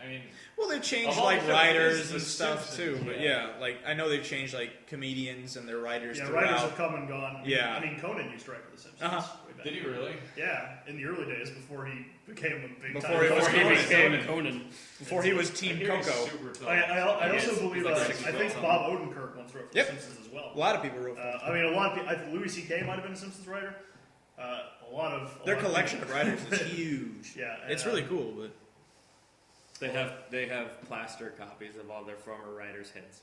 I mean, Well, they've changed The whole like show is writers The and stuff Simpsons, too. But yeah. yeah, like I know they've changed like comedians and their writers Yeah, throughout. writers have come and gone. Yeah. I mean, Conan used to write for The Simpsons. Uh-huh. way back. did he really? Yeah, in the early days before he became a big Before time. he was Before he Conan. became Conan. Before he was Team I hear he's Coco. super tall. I Yes, also he's believe, like I 60 think something. Bob Odenkirk once wrote for Yep. The Simpsons as well. A lot of people wrote. I mean, a lot of people, Louis C.K. might have been a Simpsons writer. A lot of Their collection of writers is huge. Yeah, It's really cool, but They have plaster copies of all their former writers' heads.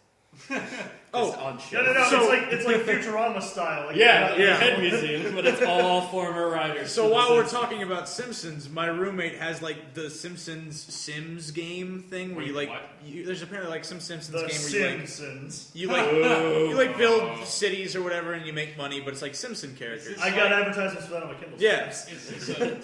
Oh. Just on show. No. So- it's like Futurama style. Like, Yeah, Yeah. head museum, but it's all former writers. So to the while we're Simpsons. talking about Simpsons, my roommate has like the Simpsons Sims game thing where Wait, you like what? there's apparently like some Simpsons The game where Simpsons. you build cities or whatever and you make money, but it's like Simpson characters. It's I got advertisements for that on my Kindle. Yeah. It's a,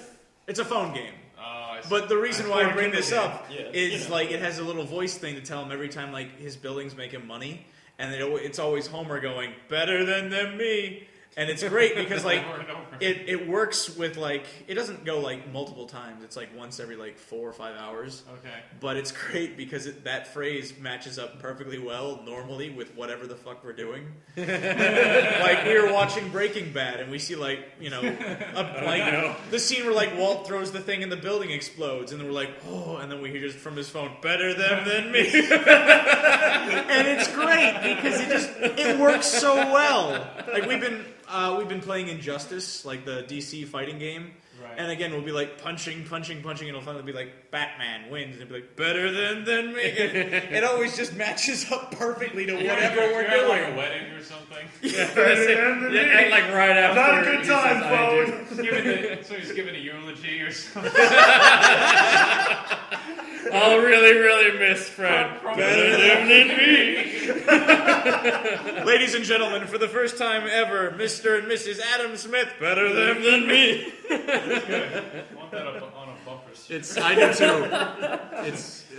It's a phone game. I see. But the reason why I Or bring Kindle this game. up Yeah. is like it has a little voice thing to tell him every time like his buildings make him money, and it's always Homer going better than me, and it's great because like over and over. it works with like it doesn't go like multiple times. It's like once every like 4 or 5 hours. Okay. But it's great because that phrase matches up perfectly well normally with whatever the fuck we're doing. Like we were watching Breaking Bad and we see like the scene where like Walt throws the thing and the building explodes and then we're like, oh, and then we hear just from his phone, better them than me. And it's great because it works so well. Like we've been playing Injustice, like the DC fighting game. Right. And again, we'll be like punching, and it'll finally be like Batman wins, and it'll be like better than me. It always just matches up perfectly to whatever we're You're at, like a doing. wedding or something. And like right after. Not a good he says, time, "I do." phone. So he's giving a eulogy or something. I'll really miss Fred. Better them than me. Ladies and gentlemen, for the first time ever, Mr. and Mrs. Adam Smith, better them than me. I want that up on a bumper sticker. I do too.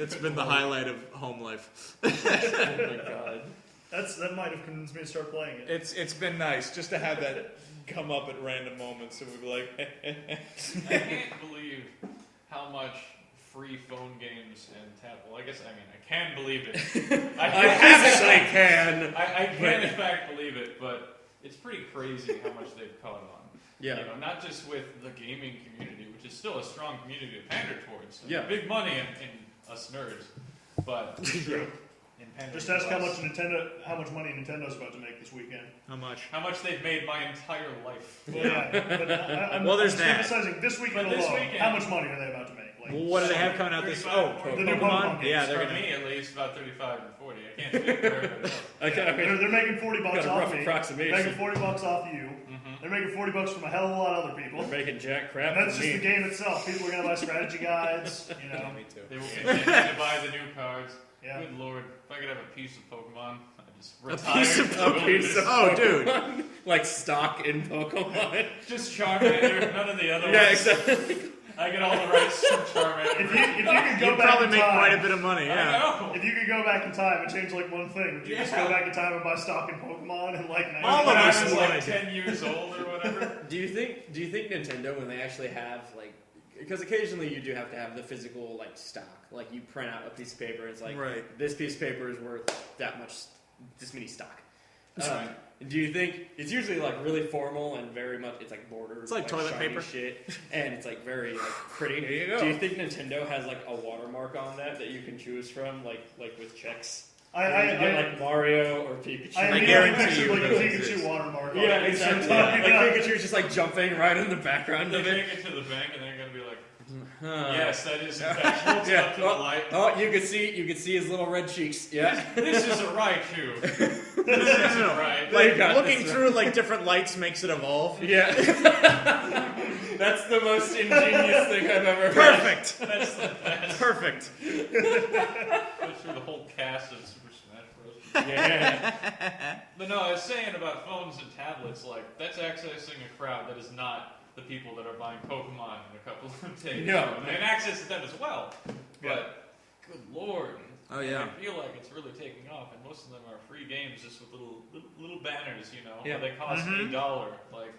It's been the highlight of home life. Oh my god. That might have convinced me to start playing it. It's been nice just to have that come up at random moments, and we'd be like, I can't believe how much free phone games and I guess I can believe it. I physically can. I can in fact believe it, but it's pretty crazy how much they've caught on. Yeah. You know, not just with the gaming community, which is still a strong community to pander towards. Yeah. Big money in us nerds, but in pandering Just ask to how us. how much money Nintendo's about to make this weekend. how much? How much they've made my entire life. Well, yeah, but I'm, Well, there's I'm that. emphasizing this weekend But this alone. weekend- How much money are they about to make? Like, Well, what do they have coming out this? 35, Oh, 40. The new Pokemon Yeah, games. they're For gonna. me, at least, about 35 and 40. I can't speak for everybody else. they're making $40 Got a off rough me. approximation. They're making $40 off you. They're making $40 from a hell of a lot of other people. They're making jack crap And that's for just me. the game itself. People are gonna buy strategy guides. You know. Me too. They will continue to buy the new cards. Yeah. Good lord. If I could have a piece of Pokemon, I'd just A retire. piece of to the wilderness. Oh, dude. Pokemon. Like stock in Pokemon. Just Charmander, none of the other Yeah, ones. exactly. I get all the rights from Charmander. If you could go You'd back probably in make time, quite a bit of money. I Yeah. know. if you could go back in time and change like one thing, would you just Yeah. go back in time and buy stock in Pokemon and like All of When I us was would. like 10 years old or whatever. Do you think Nintendo, when they actually have like, because occasionally you do have to have the physical like stock, like you print out a piece of paper, it's like Right. this piece of paper is worth that much, this many stock. Right. Do you think it's usually like really formal and very much it's like bordered, It's like toilet shiny paper. shit, and it's like very like pretty. There you go. Do you think Nintendo has like a watermark on that you can choose from, like with checks? You get like Mario or Pikachu. I I immediately guarantee pictured you like a those Pikachu exist. watermark. on Yeah, it. exactly. So, Like you know, Pikachu's just like jumping right in the background They of it. take it to the bank and they're going to be like, Huh. yes, that is in fact holds it up to the light. Oh, you could see his little red cheeks. Yeah. This is a Raichu. This is No. a right. They Like got looking this, through like different lights makes it evolve. Yeah. That's the most ingenious thing I've ever heard. Perfect. That's the best. Perfect. Go through the whole cast of Super Smash Bros. Yeah. But no, I was saying about phones and tablets, like, that's accessing a crowd that is not the people that are buying Pokemon in a couple of days. No. I mean, access to them as well. But, good lord. Oh, yeah. I feel like it's really taking off, and most of them are free games just with little banners, you know, Yeah. where they cost Mhm. $1. Like,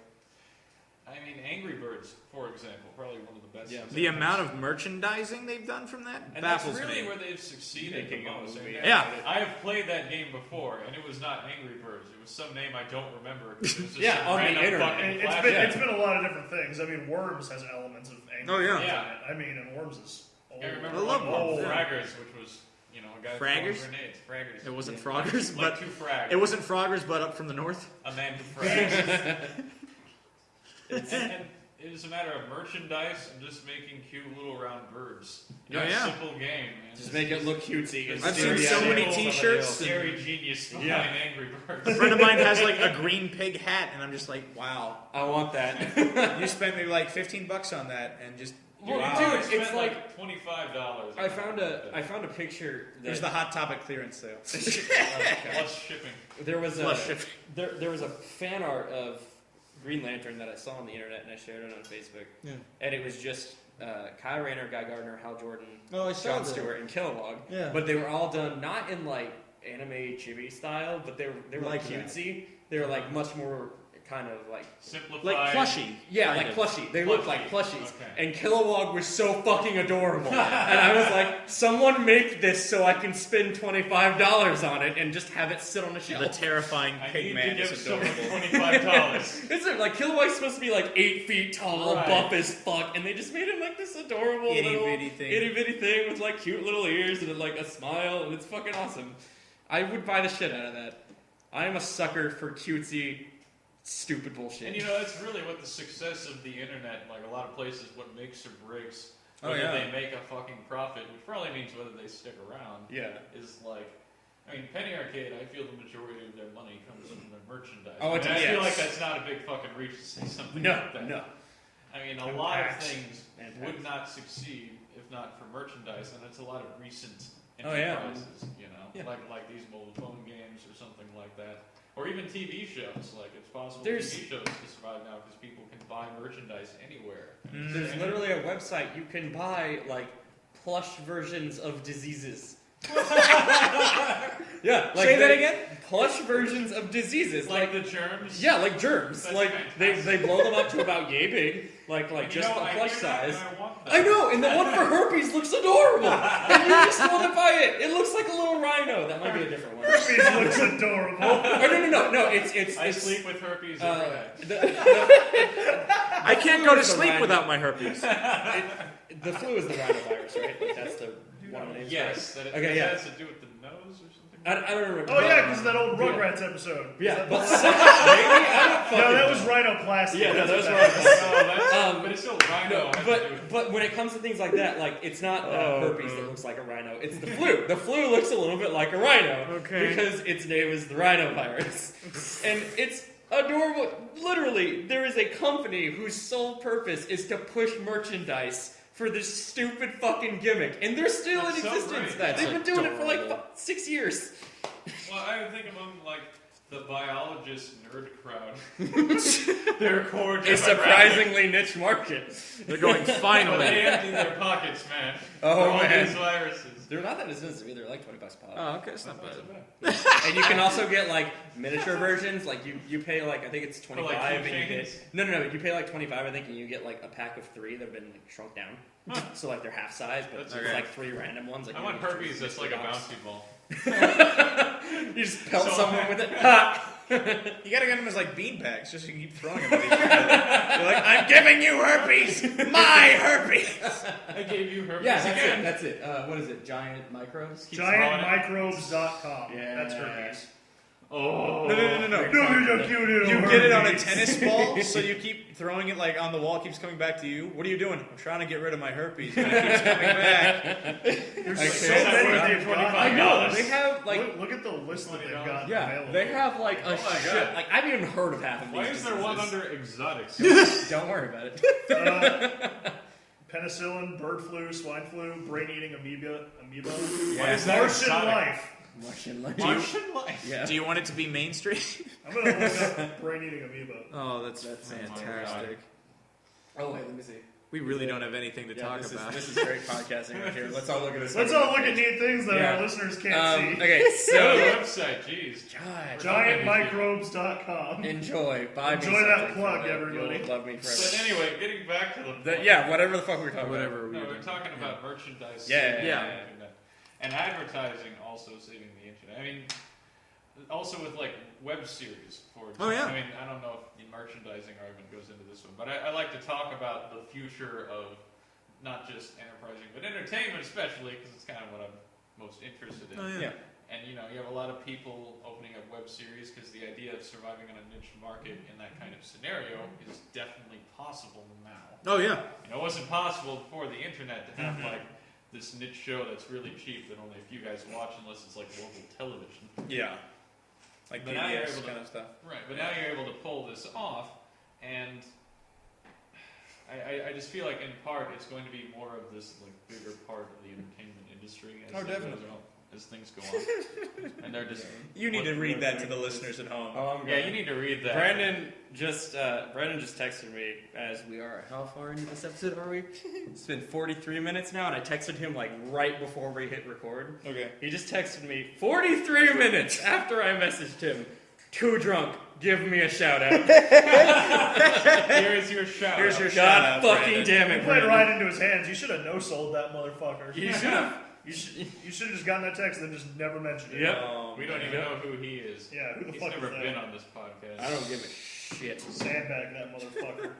I mean, Angry Birds, for example, probably one of the best. Yeah. The amount of merchandising they've done from that And that's baffles really me. where they've succeeded Making the a most. movie. And Yeah. I have played that game before, and it was not Angry Birds. It was some name I don't remember. It was just Yeah, some on the random internet. fucking It's flash- been Yeah. it's been a lot of different things. I mean, Worms has elements of Angry Oh, yeah. Birds Yeah. in it. I mean, and Worms is old. I remember I love one Worms, called yeah. Fraggers, which was, you know, a guy Fraggers? throwing grenades. Fraggers. It wasn't Yeah. Froggers, like but two frags. it wasn't Froggers, but up from the north. A man to frag. and it is a matter of merchandise and just making cute little round birds. Oh, yeah. Simple game, man. Just make it look cutesy. It's I've seen very so many simple, T-shirts. Scary genius behind Yeah. Angry Birds. A friend of mine has like a green pig hat, and I'm just like, wow. I want that. You spent maybe like $15 on that, and just Well, wow. dude, I it's spent like- $25. I found a picture that There's the Hot Topic clearance sale. plus shipping. there was Plus shipping. there was a fan art of Green Lantern that I saw on the internet and I shared it on Facebook. Yeah. And it was just Kyle Rayner, Guy Gardner, Hal Jordan, Oh, I saw Jon that. Stewart, and Kilowog. Yeah. But they were all done not in like anime chibi style, but they were like Like that. cutesy. They were like much more kind of like Simplified. Like plushy. yeah, kind like of. plushie. They looked like Plushie. plushies. Okay. And Kilowog was so fucking adorable. And I was like, someone make this so I can spend $25 on it and just have it sit on a The shelf. terrifying I pig need man to give is someone adorable. $25. Is it like Kilowog's supposed to be like 8 feet tall, Right. buff as fuck, and they just made him like this adorable Itty little bitty thing. itty bitty thing with like cute little ears and like a smile, and it's fucking awesome. I would buy the shit out of that. I am a sucker for cutesy, stupid bullshit. And you know, that's really what the success of the internet, like a lot of places, what makes or breaks Oh, whether yeah. they make a fucking profit, which probably means whether they stick around, yeah. is like, I mean, Penny Arcade, I feel the majority of their money comes from their merchandise. Oh, And I yes. feel like that's not a big fucking reach to say something No, like that. no. I mean, a lot of Packs. things And would packs. not succeed if not for merchandise, and it's a lot of recent Oh, yeah. enterprises, you know, Yeah. like these mobile phone games or something like that, or even TV shows. Like it's possible There's- TV shows to survive now because people can buy merchandise anywhere. There's literally a website you can buy like plush versions of diseases Yeah, like Say that again? Plush versions of diseases, Like the germs. yeah, like germs. That's like they fantastic. blow them up to about yay big, like And just the I plush hear that, size. and I want that. I know, and the one for herpes looks adorable. And you just want to buy it. It looks like a little rhino. That might be a different one. Herpes looks adorable. Oh, no. It's I sleep with herpes uh, every night. I can't go to is the sleep rhino. without my herpes. The flu is the rhinovirus, right? Like that's the one of the names. Yes, that it Okay, yeah. has to do with the nose or something. I don't remember. Oh yeah, because that old Rugrats episode. Yeah, Is but that maybe I don't the one? No, that fucking was rhinoplasty. Yeah, no, That's that what was that But it's still rhino. No, has to do with- but when it comes to things like that, like it's not Oh, herpes that looks like a rhino. It's the flu. The flu looks a little bit like a rhino Okay. because its name is the rhinovirus, and it's adorable. Literally, there is a company whose sole purpose is to push merchandise for this stupid fucking gimmick, and they're still That's in so existence. great. That's They've been doing it for like adorable. 6 years. Well, I would think among like the biologist nerd crowd, their core A demographic. surprisingly niche market. They're going But finally. they empty their pockets, man. Oh, for all man. these viruses. They're not that expensive either. They're like $20 pop. Oh, okay, it's not bad. And you can also get like miniature versions. Like you pay like I think it's 25 like and you get keychains? no. You pay like 25 I think and you get like a pack of 3 that have been like shrunk down. So like they're half size, but That's it's okay. like 3 random ones. Like I you want can herpes choose that's like a box. bouncy ball. You just pelt So someone I- with it. Ha! You gotta get them as like beanbags, just so you can keep throwing them at each other. You're like, I'm giving you herpes! My herpes! I gave you herpes Yeah, again. that's it. What is it? Giant microbes. Keep throwing it. GiantMicrobes.com. Yeah. That's herpes. Oh. No. No, you're cute little You get it on a herpes. tennis ball, so you keep throwing it like on the wall, it keeps coming back to you. What are you doing? I'm trying to get rid of my herpes, but it keeps coming back. There's Okay. so Is that many worth they've got. I know $25? they have like Look at the list that they've got yeah available. they have like a Oh my shit. God. Like I've even heard of half of these. Why is there one diseases. under exotics? Don't worry about it. Penicillin, bird flu, swine flu, brain-eating amoeba. Why is that Martian exotic? life. Martian life. Martian life. Yeah. Do you want it to be mainstream? I'm gonna look up brain-eating amoeba. Oh, that's my fantastic. Oh wait, let me see. We really don't have anything to Yeah, talk this about. Is great podcasting right here. Let's all look at this. Let's all look at neat things that Yeah. our listeners can't see. Okay, Go to so the website, jeez. God, GiantMicrobes.com. enjoy. Buy me Enjoy that something plug, from it. everybody. You'll love me But forever. anyway, getting back to the Yeah, whatever the fuck we were talking Whatever. No, we we're do. talking about merchandise. Yeah, saving yeah. the internet. And advertising also saving the internet. I mean, also with like web series, for example. Oh, yeah. I mean, I don't know if the merchandising argument goes into this one, but I like to talk about the future of not just enterprising, but entertainment especially, because it's kind of what I'm most interested in. Oh, Yeah. And you know, you have a lot of people opening up web series because the idea of surviving in a niche market in that kind of scenario is definitely possible now. Oh yeah. You know, it wasn't possible before the internet to have like this niche show that's really cheap that only a few guys watch unless it's like local television. Yeah. Like But now you're PBS able to- kind of stuff. Right, but now you're able to pull this off, and I just feel like in part it's going to be more of this like bigger part of the entertainment industry as, Oh, it goes definitely. on, as things go on. And they're just You need to read that to the listeners at home. Oh, I'm yeah, going. you need to read that. Brandon just texted me as we are. How far into this episode are we? It's been 43 minutes now, and I texted him like right before we hit record. Okay. He just texted me 43 minutes after I messaged him. Too drunk. Give me a shout out. Here's your shout. Here's your God shout out, fucking Brandon. damn You it, played Brandon. right into his hands. You should have no-sold that motherfucker. You should have. You should have just gotten that text and then just never mentioned it. Yep. Oh, We don't man. even know who he is. Yeah, who the He's fuck never is that? been on this podcast. I don't give a shit. Sandbag that motherfucker.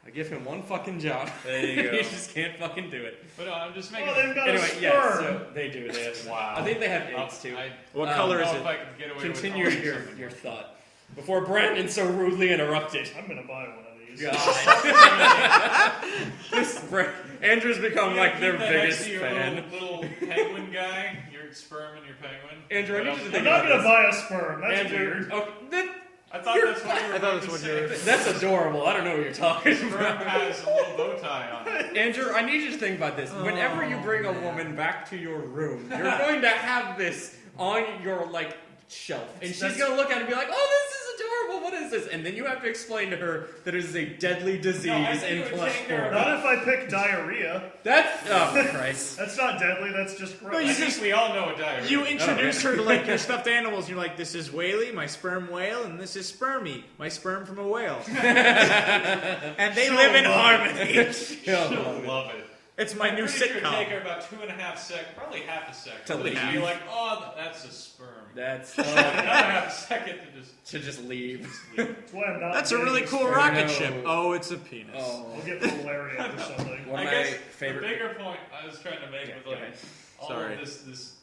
I give him one fucking job. There you go. He just can't fucking do it. But no, I'm just making. Oh, they've got a Anyway, sperm. yeah, so they do. They have, Wow. I think they have I'll- eggs too. What Um, color I is don't know it? if I can get away Continue with your thought before Brandon so rudely interrupted. I'm gonna buy one of these. God. Andrew's become like their Keep that next biggest to your fan. Little penguin guy, your sperm and your penguin. Andrew, I need you to I'm think not about gonna this. buy a sperm. That's Andrew, weird. okay, I thought that's what you were I thought going that's to what say. you were- that's adorable. I don't know what you're talking Sperm about. has a little bow tie on it. Andrew, I need you to think about this. Whenever you bring a woman back to your room, you're going to have this on your like shelf, and she's That's- gonna look at it and be like, "Oh, this is adorable. what is this? And then you have to explain to her that it is a deadly disease in you would flesh take her form. Not if I pick diarrhea. That's oh Christ. That's not deadly. That's just gross. No, I you think we all know what diarrhea You is. introduce her to like your stuffed animals. You're like, this is Whaley, my sperm whale, and this is Spermy, my sperm from a whale. And they She'll live in love harmony. She'll love it. It's my I'm new pretty sure it'd take sitcom. her about 2.5 seconds, probably half a second. To She'd leave. be like, oh, that's a sperm. That's Another half a second to just leave. That's why I'm not. That's a dating really this cool girl. rocket No. ship. Oh, it's a penis. Oh. We'll get malaria or something. One I of my guess favorite. the bigger point I was trying to make Yeah, with go like ahead. all Sorry. of this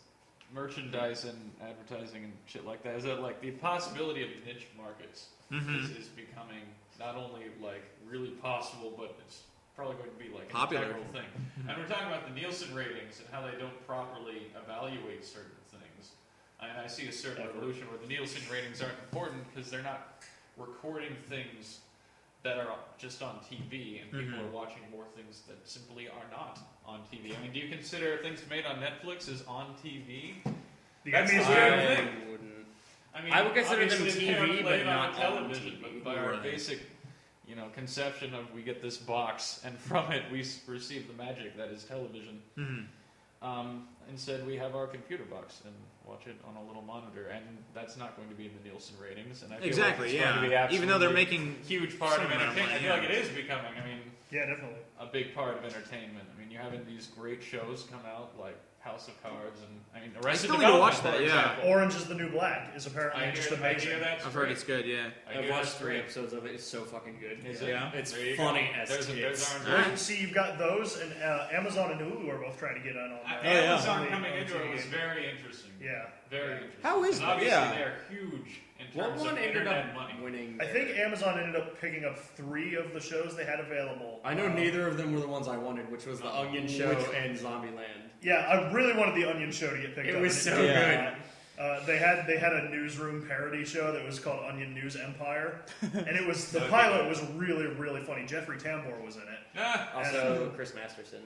merchandise and advertising and shit like that is that like the possibility of niche markets is becoming not only like really possible, but it's probably going to be like an Popular. integral thing. And we're talking about the Nielsen ratings and how they don't properly evaluate certain things. And I see a certain evolution where the Nielsen ratings aren't important because they're not recording things that are just on TV, and people are watching more things that simply are not on TV. I mean, do you consider things made on Netflix as on TV? The That's Emmys the are- weird I thing. wouldn't. I mean, I would consider them obviously they're TV, played but on not on television. TV. But by our Right. basic, conception of we get this box, and from it we receive the magic that is television. Instead, we have our computer box and watch it on a little monitor, and that's not going to be in the Nielsen ratings. And I feel Exactly, like it's going to be yeah. Even though they're absolutely making huge part of some amount of entertainment. I money, feel like yeah. it is becoming. I mean, Yeah, definitely. a big part of entertainment. I mean, you're having these great shows come out like House of Cards, and I mean, Arrested still need to Development, watch that, for yeah. example. Orange is the New Black is apparently I just hear amazing. that's I've heard great. it's good, yeah. I I've hear watched that's 3 great. episodes of it. It's so fucking good. Is Yeah. It's There you funny go. as There's tits. our Well, see, you've got those, and Amazon and Hulu are both trying to get in on that. Amazon On coming the into it was TV. very interesting. Yeah. Very interesting. How is And that? obviously Yeah. they're huge in What terms one of ended internet up money. winning? I think Amazon ended up picking up 3 of the shows they had available. I know neither of them were the ones I wanted, which was the Onion Show Which- and Zombieland. Yeah, I really wanted the Onion Show to get picked It up. was and so did good. not. They had a newsroom parody show that was called Onion News Empire, and it was the Okay. pilot was really really funny. Jeffrey Tambor was in it. Ah, Also, Chris Masterson.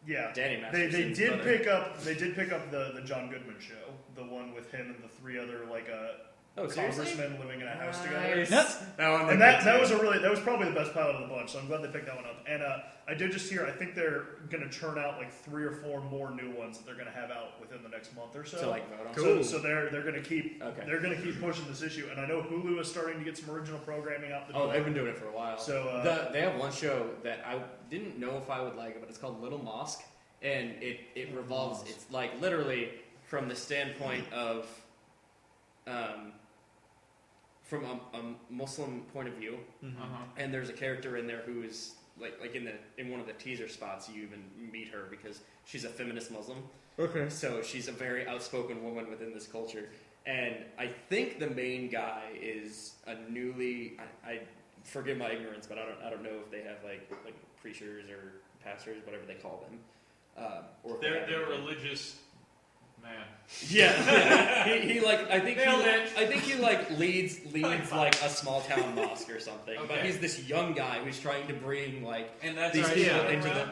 Yeah, Danny they Masterson's did brother. pick up the John Goodman show, the one with him and the 3 other Oh, seriously? congressmen living in a house together. Nice. Yep. That one And looked that good, was probably the best pilot of the bunch. So I'm glad they picked that one up. And I did just hear I think they're going to churn out like 3 or 4 more new ones that they're going to have out within the next month or so. to like vote on. Cool. So they're going to keep Okay. they're going to keep pushing this issue. And I know Hulu is starting to get some original programming out the door. Oh, they've been doing it for a while. So, they have one show that I didn't know if I would like it, but it's called Little Mosque, and it revolves. It's like literally from the standpoint of, from a Muslim point of view, uh-huh. and there's a character in there who is like in one of the teaser spots you even meet her because she's a feminist Muslim. Okay. So she's a very outspoken woman within this culture. And I think the main guy is a newly, I forgive my ignorance, but I don't know if they have like preachers or pastors, whatever they call them. Or if they They're have anything. religious man. Yeah. he like I think Nailed it. he like leads like a small town mosque or something. But Okay. he's this young guy who's trying to bring like And that's these our people show into around?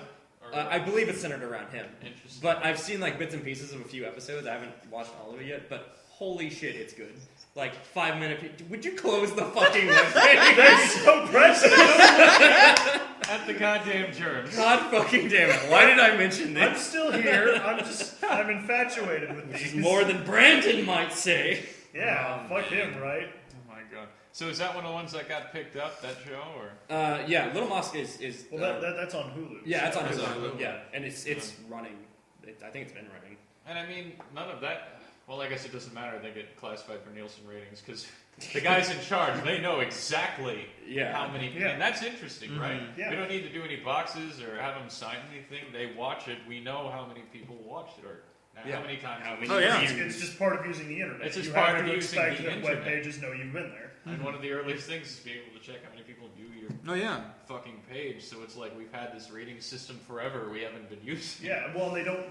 the. I believe it's centered around him. Interesting. But I've seen like bits and pieces of a few episodes. I haven't watched all of it yet, but holy shit, it's good. Like 5-minute. Would you close the fucking webpage? That's so precious. At the goddamn germs. God fucking damn it! Why did I mention I'm this? still here. I'm infatuated with Which these. is more than Brandon might say. Yeah, Oh, fuck man. him, right? Oh my god. So is that one of the ones that got picked up, that show, or? Yeah, Little Mosque is. Well, that's on Hulu. yeah, it's on It's Hulu. on Hulu. Yeah, and it's running. I think it's been running. And I mean, none of that. Well, I guess it doesn't matter. They get classified for Nielsen ratings because the guys in charge, they know exactly Yeah. how many. Yeah. And that's interesting, right? Yeah. We don't need to do any boxes or have them sign anything. They watch it. We know how many people watched it or Yeah. how many times. How it many was Oh, yeah. viewed. It's just part of using the internet. It's just you part have of to using expect the that web internet. pages know you've been there. And one of the earliest things is being able to check how many people view your Oh, yeah. fucking page. So it's like we've had this rating system forever. We haven't been using. it. Yeah, well, they don't.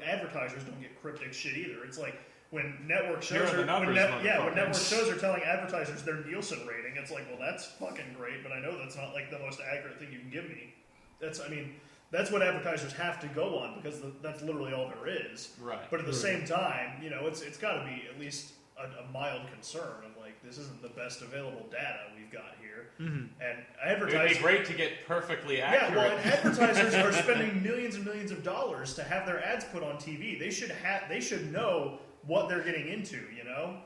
Advertisers don't get cryptic shit either. It's like when network Here shows are the numbers, when motherfucker. network shows are telling advertisers their Nielsen rating. It's like, well, that's fucking great, but I know that's not like the most accurate thing you can give me. That's what advertisers have to go on because that's literally all there is. Right. But at the same time, it's got to be at least a mild concern. I'm like, this isn't the best available data we've got here. Mhm. And It'd advertisers... be great to get perfectly accurate. Yeah, well, and advertisers are spending millions and millions of dollars to have their ads put on TV. They should know what they're getting into, you know?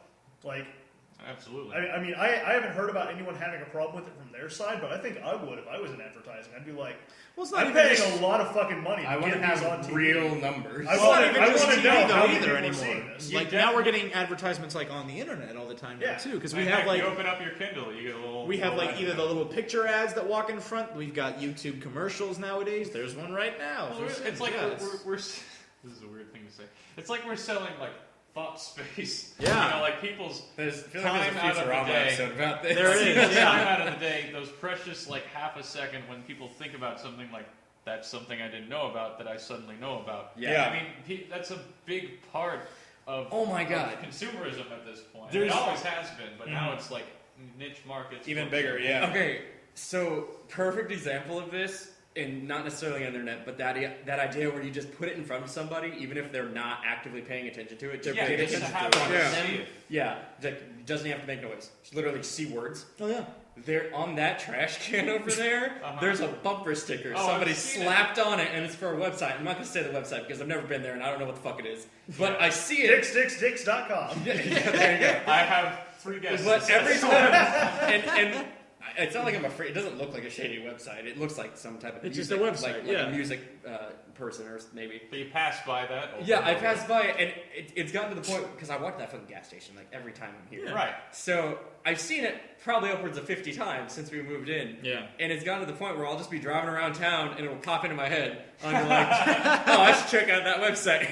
Like, Absolutely. I mean, I haven't heard about anyone having a problem with it from their side, but I think I would if I was in advertising. I'd be like, Well, it's not I'm even paying just, a lot of fucking money to I want get to these on have TV. real numbers. I It's not want even just to TV know though how many either people are anymore. seeing this. Like now we're getting advertisements like on the internet all the time now Yeah. too, because In we fact, have like you open up your Kindle, you get a little. we have little like ad. either the little picture ads that walk in front. We've got YouTube commercials nowadays. There's one right now. Well, So it's like yeah, we're this is a weird thing to say. It's like we're selling like thought space. Yeah. You know, like people's I feel like time out there's of a the Futurama day. episode about this. There it is. time Yeah. out of the day, those precious like half a second when people think about something like that's something I didn't know about that I suddenly know about. Yeah. I mean, that's a big part of Oh my of God. consumerism at this point. There's- It always has been, but now it's like niche markets. Even bigger, yeah. Okay, so perfect example of this, and not necessarily on the internet, but that idea where you just put it in front of somebody, even if they're not actively paying attention to it. Just Yeah, get just it to in have front it of see them. it. Yeah, it doesn't have to make noise. It's literally C words. Oh yeah. There on that trash can over there, Uh-huh. there's a bumper sticker. Oh, Somebody I've seen slapped on it, and it's for a website. I'm not gonna say the website because I've never been there and I don't know what the fuck it is. But I see it. Dicks.com. Yeah, there you go. I have 3 guesses. But every time, and it's not like I'm afraid. It doesn't look like a shady website. It looks like some type of It's music, just a website, like yeah. a music person or maybe. But you pass by that. over Yeah, and I over. passed by it, and it's gotten to the point because I walk that fucking gas station like every time I'm here. Right. So I've seen it probably upwards of 50 times since we moved in. Yeah. And it's gotten to the point where I'll just be driving around town and it'll pop into my head. I'm like, oh, I should check out that website.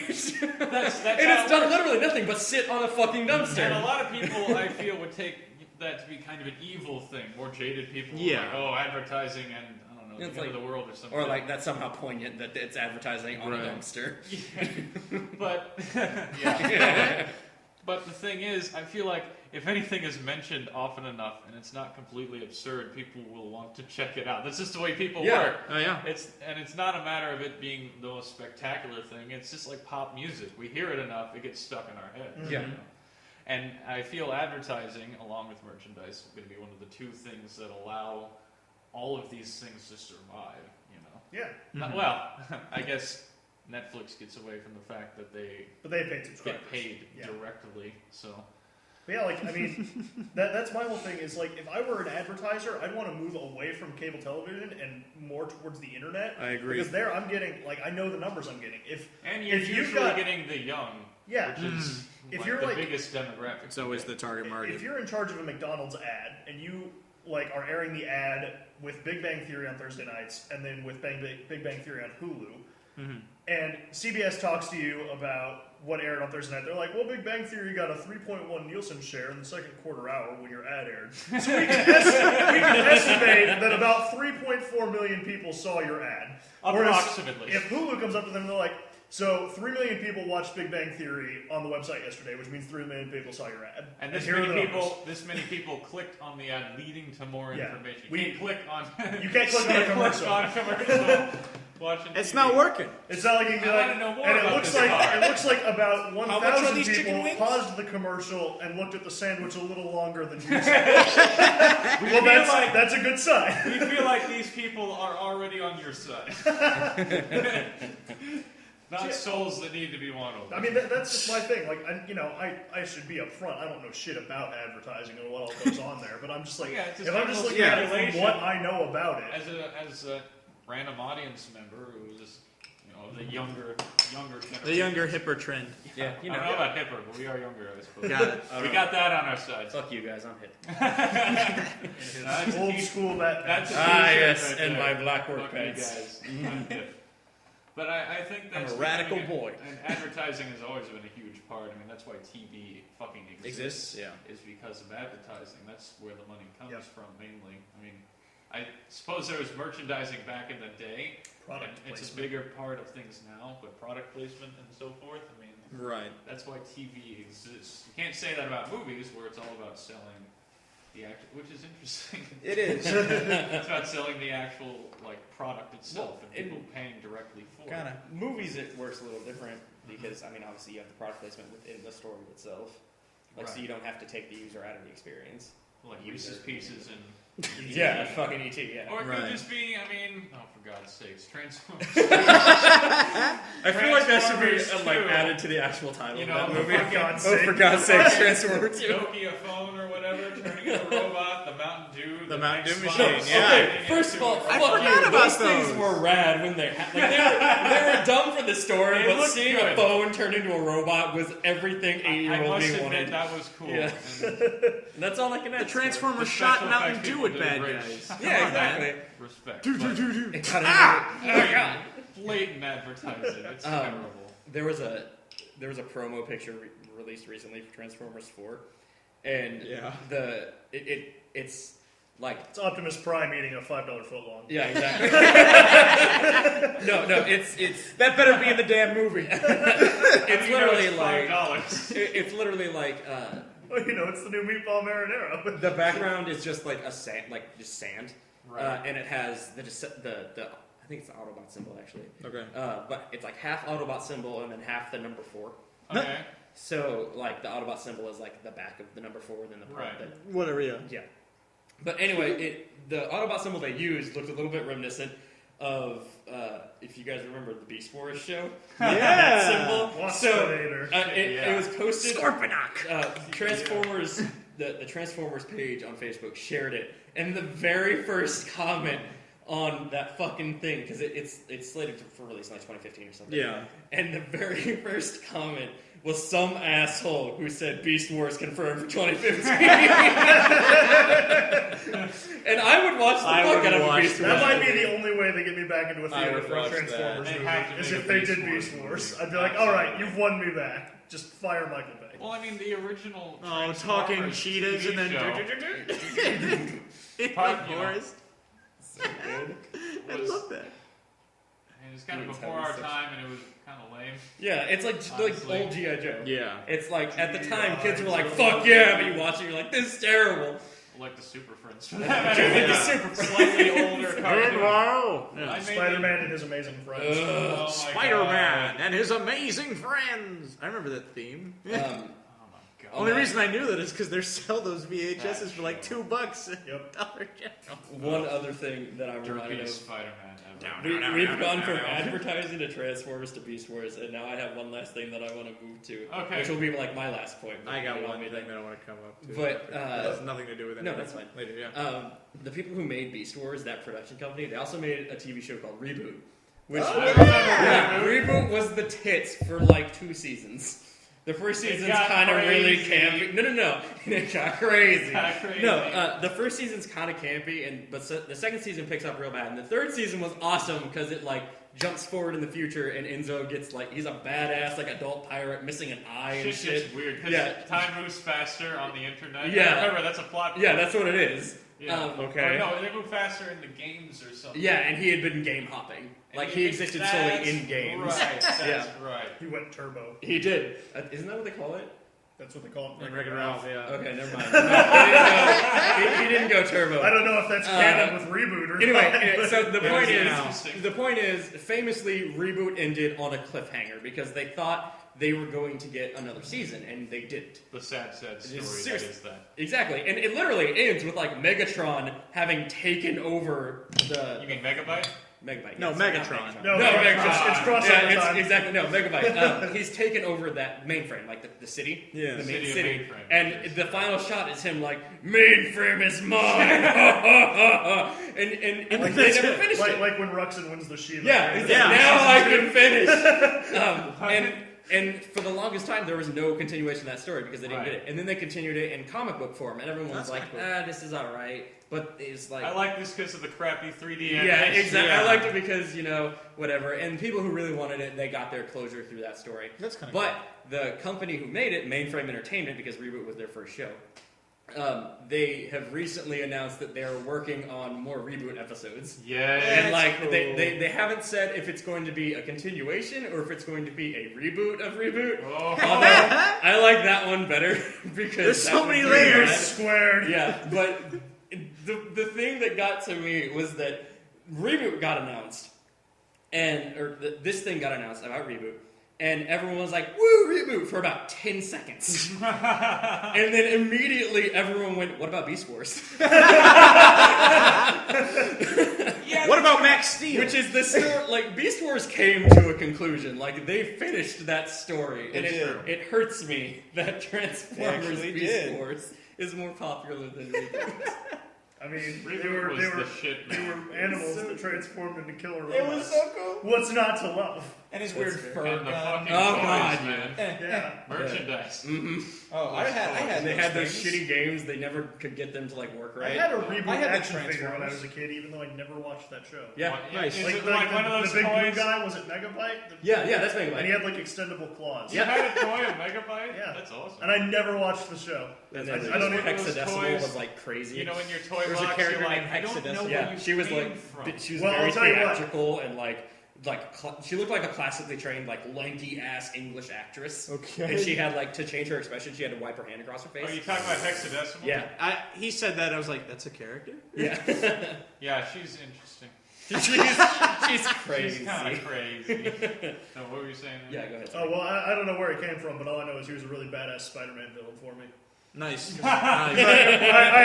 That's and how it's done literally nothing but sit on a fucking dumpster. And a lot of people, I feel, would take that to be kind of an evil thing. More jaded people, Yeah. like, oh, advertising and I don't know, It's the end like- of the world or something. Or like that's somehow poignant that it's advertising on a Right. dumpster. But yeah. But the thing is, I feel like if anything is mentioned often enough and it's not completely absurd, people will want to check it out. That's just the way people Yeah. work. Oh yeah. It's not a matter of it being the most spectacular thing. It's just like pop music. We hear it enough, it gets stuck in our head. Yeah. You know? And I feel advertising, along with merchandise, is going to be one of the 2 things that allow all of these things to survive. You know. Yeah, Well, I guess Netflix gets away from the fact that they but they paid subscribers. get paid Yeah. directly. So But yeah, like, I mean, that's my whole thing is, like, if I were an advertiser, I'd want to move away from cable television and more towards the internet. I agree. Because there I'm getting, like, I know the numbers I'm getting. and you're If you've usually got- getting the young, Yeah. which is If like you're the like- biggest demographic. It's always the target market. If you're in charge of a McDonald's ad and you, like, are airing the ad with Big Bang Theory on Thursday nights and then with Big Bang Theory on Hulu, and CBS talks to you about what aired on Thursday night, they're like, well, Big Bang Theory got a 3.1 Nielsen share in the second quarter hour when your ad aired. So we can estimate that about 3.4 million people saw your ad. Whereas Approximately. if Hulu comes up to them and they're like, so 3 million people watched Big Bang Theory on the website yesterday, which means 3 million people saw your ad. And this here are many the numbers. this many people clicked on the ad, leading to more Yeah. information. You We- can't click on. You can't click on a commercial. on a commercial. Watching It's TV. not working. It's not like you can be I like, wanna know more and it about looks this like car. it looks like about much are 1,000 these chicken people wings? paused the commercial and looked at the sandwich a little longer than usual. We Well, feel like that's a good sign. we feel like these people are already on your side. Not souls that need to be won over. I mean, that's just my thing. Like, I should be upfront. I don't know shit about advertising and what all goes on there, but I'm just like, Yeah, it's just if I'm just almost looking at it from speculation. what I know about it, as a random audience member who is, the younger generation. The younger, hipper trend. Yeah, you I know. don't know about hipper, but we are younger, I suppose. Got it. We got that on our side. Fuck you guys, I'm hip. That's a old t- school that. That's a Ah, t-shirt yes, right and there. my black work Fuck you pants. guys. I'm hip. But I think that's I'm a radical becoming boy. And advertising has always been a huge part. I mean, that's why TV fucking exists. Yeah. Is because of advertising. That's where the money comes Yep. from mainly. I mean, I suppose there was merchandising back in the day. Product and it's a placement. bigger part of things now, but product placement and so forth. I mean, Right. that's why TV exists. You can't say that about movies, where it's all about selling the actual, which is interesting. It is. It's about selling the actual product itself Well, and people paying directly for Kind it. of. Movies, it works a little different because, I mean, obviously you have the product placement within the story itself. like so Right. you don't have to take the user out of the experience. Like Reese's Pieces and Yeah, fucking ET. Yeah. or it Right. could just be, I mean, oh for God's sakes, Transformers. I feel like that should be Transformers like 2. added to the actual title You of know, that movie. For God's Oh, sake. for God's sake, Transformers 2. Nokia phone or whatever, turning into a robot, the Mountain Dew, The Mountain Dew X-Files, machine, yeah. Okay, turning first of into all, a fuck robot. forgot you. about Those things those. were rad when they they were dumb for the story, They but looked seeing good. a phone turn into a robot was everything I 8-year-old must me admit wanted. that was cool. Yeah. And And that's all I can add. The The Transformers The shot special Mountain effects Dew people at did bad great. guys. Yeah, exactly. Respect. It got into Ah! oh my god. Blatant advertising. It's terrible. There was a promo picture released recently for Transformers 4, and Yeah. it's like It's Optimus Prime eating a $5 footlong. yeah, exactly. no, it's That better be in the damn movie. it's literally like $5. it's literally like Well, it's the new meatball marinara. the background is just like just sand, Right. and it has the I think it's the Autobot symbol actually, Okay. but it's like half Autobot symbol and then half the number 4. Okay. So like the Autobot symbol is like the back of the number 4, then the part Right. that Whatever, yeah. yeah. But anyway, the Autobot symbol they used looked a little bit reminiscent of if you guys remember the Beast Wars show. Yeah. That symbol. So Waspinator. it was posted. Scorponok. Transformers. The Transformers page on Facebook shared it, and the very first comment on that fucking thing, because it's slated for release in like 2015 or something. Yeah. And the very first comment was some asshole who said Beast Wars confirmed for 2015. And I would watch the I fuck would out of a watch Beast That Wars. might be movie. the only way they get me back into a I theater would for a watch that. Transformers They'd movie, have to is make if a they Beast did Wars Beast Wars. movie. I'd be like, alright, you've won me back. Just fire Michael Bay. Well, I mean, the original Oh, talking Transformers cheetahs TV and then show Park you know, Forest. I was, love that. I mean, it was kind of It's before having our such- time, and it was kind of lame. Yeah, it's like Honestly. old G.I. Joe. Yeah. It's like, at the time, kids were like, G.I. fuck yeah, but you watch it, you're like, this is terrible. Like the Super Friends. Like the Super Slightly older cartoon. Wow. I made Spider-Man and his amazing friends. Oh my Spider-Man God. and his amazing friends. I remember that theme. Um, Oh my God. Only reason I knew that is because they sell those VHSs That's for like true. $2 at Yep. Dollar General. one other thing that I'm reminded Derpiest of. Spider-Man ever. We've gone from advertising to Transformers to Beast Wars, and now I have one last thing that I want to move to, Okay. which will be like my last point. but I got you one want me thing to- that I want to come up to. But, it has nothing to do with it. no, that's fine. Later, yeah. The people who made Beast Wars, that production company, they also made a TV show called Reboot, which yeah. Reboot was the tits for like 2 seasons. The first It season's got kind of really crazy. campy. No, it got crazy. Got crazy. No, the first season's kind of campy, but the second season picks up real bad, and the third season was awesome because it like jumps forward in the future, and Enzo gets like he's a badass like adult pirate missing an eye and Shit shit. gets weird because Yeah. time moves faster on the internet. Yeah. Remember, that's a plot. Yeah, that's what it is. Yeah. Okay. Or no, they move faster in the games or something. Yeah, and he had been game hopping. Like he existed solely in games. Right. That's Yeah. right. He went turbo. He did. Isn't that what they call it? That's what they call it. And Wreck-It Ralph, yeah. Okay, never mind. No, he didn't go turbo. I don't know if that's canon with Reboot or Anyway, not. so the Yeah, point yeah. is, the point is, famously, Reboot ended on a cliffhanger because they thought they were going to get another season, and they didn't. The sad story It's that is that. Exactly, and it literally ends with like Megatron having taken over the You mean Megabyte? Megabyte. No, yes, Megatron. not No, Megatron. it's crossover Yeah, it's time. exactly no Megabyte. He's taken over that mainframe, like the city, Yeah. the main City of city, mainframe, and yes. the final shot is him like mainframe is mine, and they never finished it. like when Ruxin wins the Shiva. Yeah, it's like, Yeah. now I can finish. And for the longest time, there was no continuation of that story because they didn't Right. get it. And then they continued it in comic book form, and everyone was That's like, kinda cool. this is all right. But it's like, I like this because of the crappy 3D yeah, animation. exactly. Yeah. I liked it because whatever. And people who really wanted it, they got their closure through that story. That's kind of But the company who made it, Mainframe Entertainment, because Reboot was their first show, they have recently announced that they're working on more Reboot episodes. Yeah. And like cool. they haven't said if it's going to be a continuation or if it's going to be a reboot of Reboot. Oh. Although I like that one better because There's that so would many be layers. bad. Squared. Yeah, but the thing that got to me was that Reboot got announced, or this thing got announced about Reboot, and everyone was like, "Woo, Reboot!" for about 10 seconds. And then immediately everyone went, "What about Beast Wars?" What about Max Steel? Which is the story, like, Beast Wars came to a conclusion. Like, they finished that story. And it hurts me that Transformers actually Beast did. Wars is more popular than Reboot. I mean, Reboot they were was the shit, they man. were animals that transformed into killer robots. It was so cool. What's not to love? And his weird fur And the gun. fucking Oh, toys, God, man. Yeah. Merchandise. Oh, I had They those had those things. shitty games. They never could get them to, like, work I right. had a Reboot I had the action figure when I Transformers. was a kid, even though I never watched that show. Yeah. What- Nice. Is Like, it the, like one of those the big blue toys? guy, was it Megabyte? Yeah, that's Mega And he Man. had like extendable claws. You had a toy, a Megabyte? Yeah. That's awesome. And I never watched the show. And I then don't even- Hexadecimal toys- was, like, crazy. You know, in your toy There's a box, character you're like, named I don't know Hexadecimal. where Yeah, you she was, came like, from. she was Well, very I'll tell you what. theatrical and, like she looked like a classically trained, like, lanky-ass English actress. Okay. And she had, like, to change her expression, she had to wipe her hand across her face. Oh, you talking about Hexadecimal? Yeah. He said that. I was like, that's a character? Yeah. Yeah, she's interesting. She's crazy. She's kind of crazy. So what were you saying? Yeah, go ahead. Oh, well, I don't know where it came from, but all I know is he was a really badass Spider-Man villain for me. Nice. I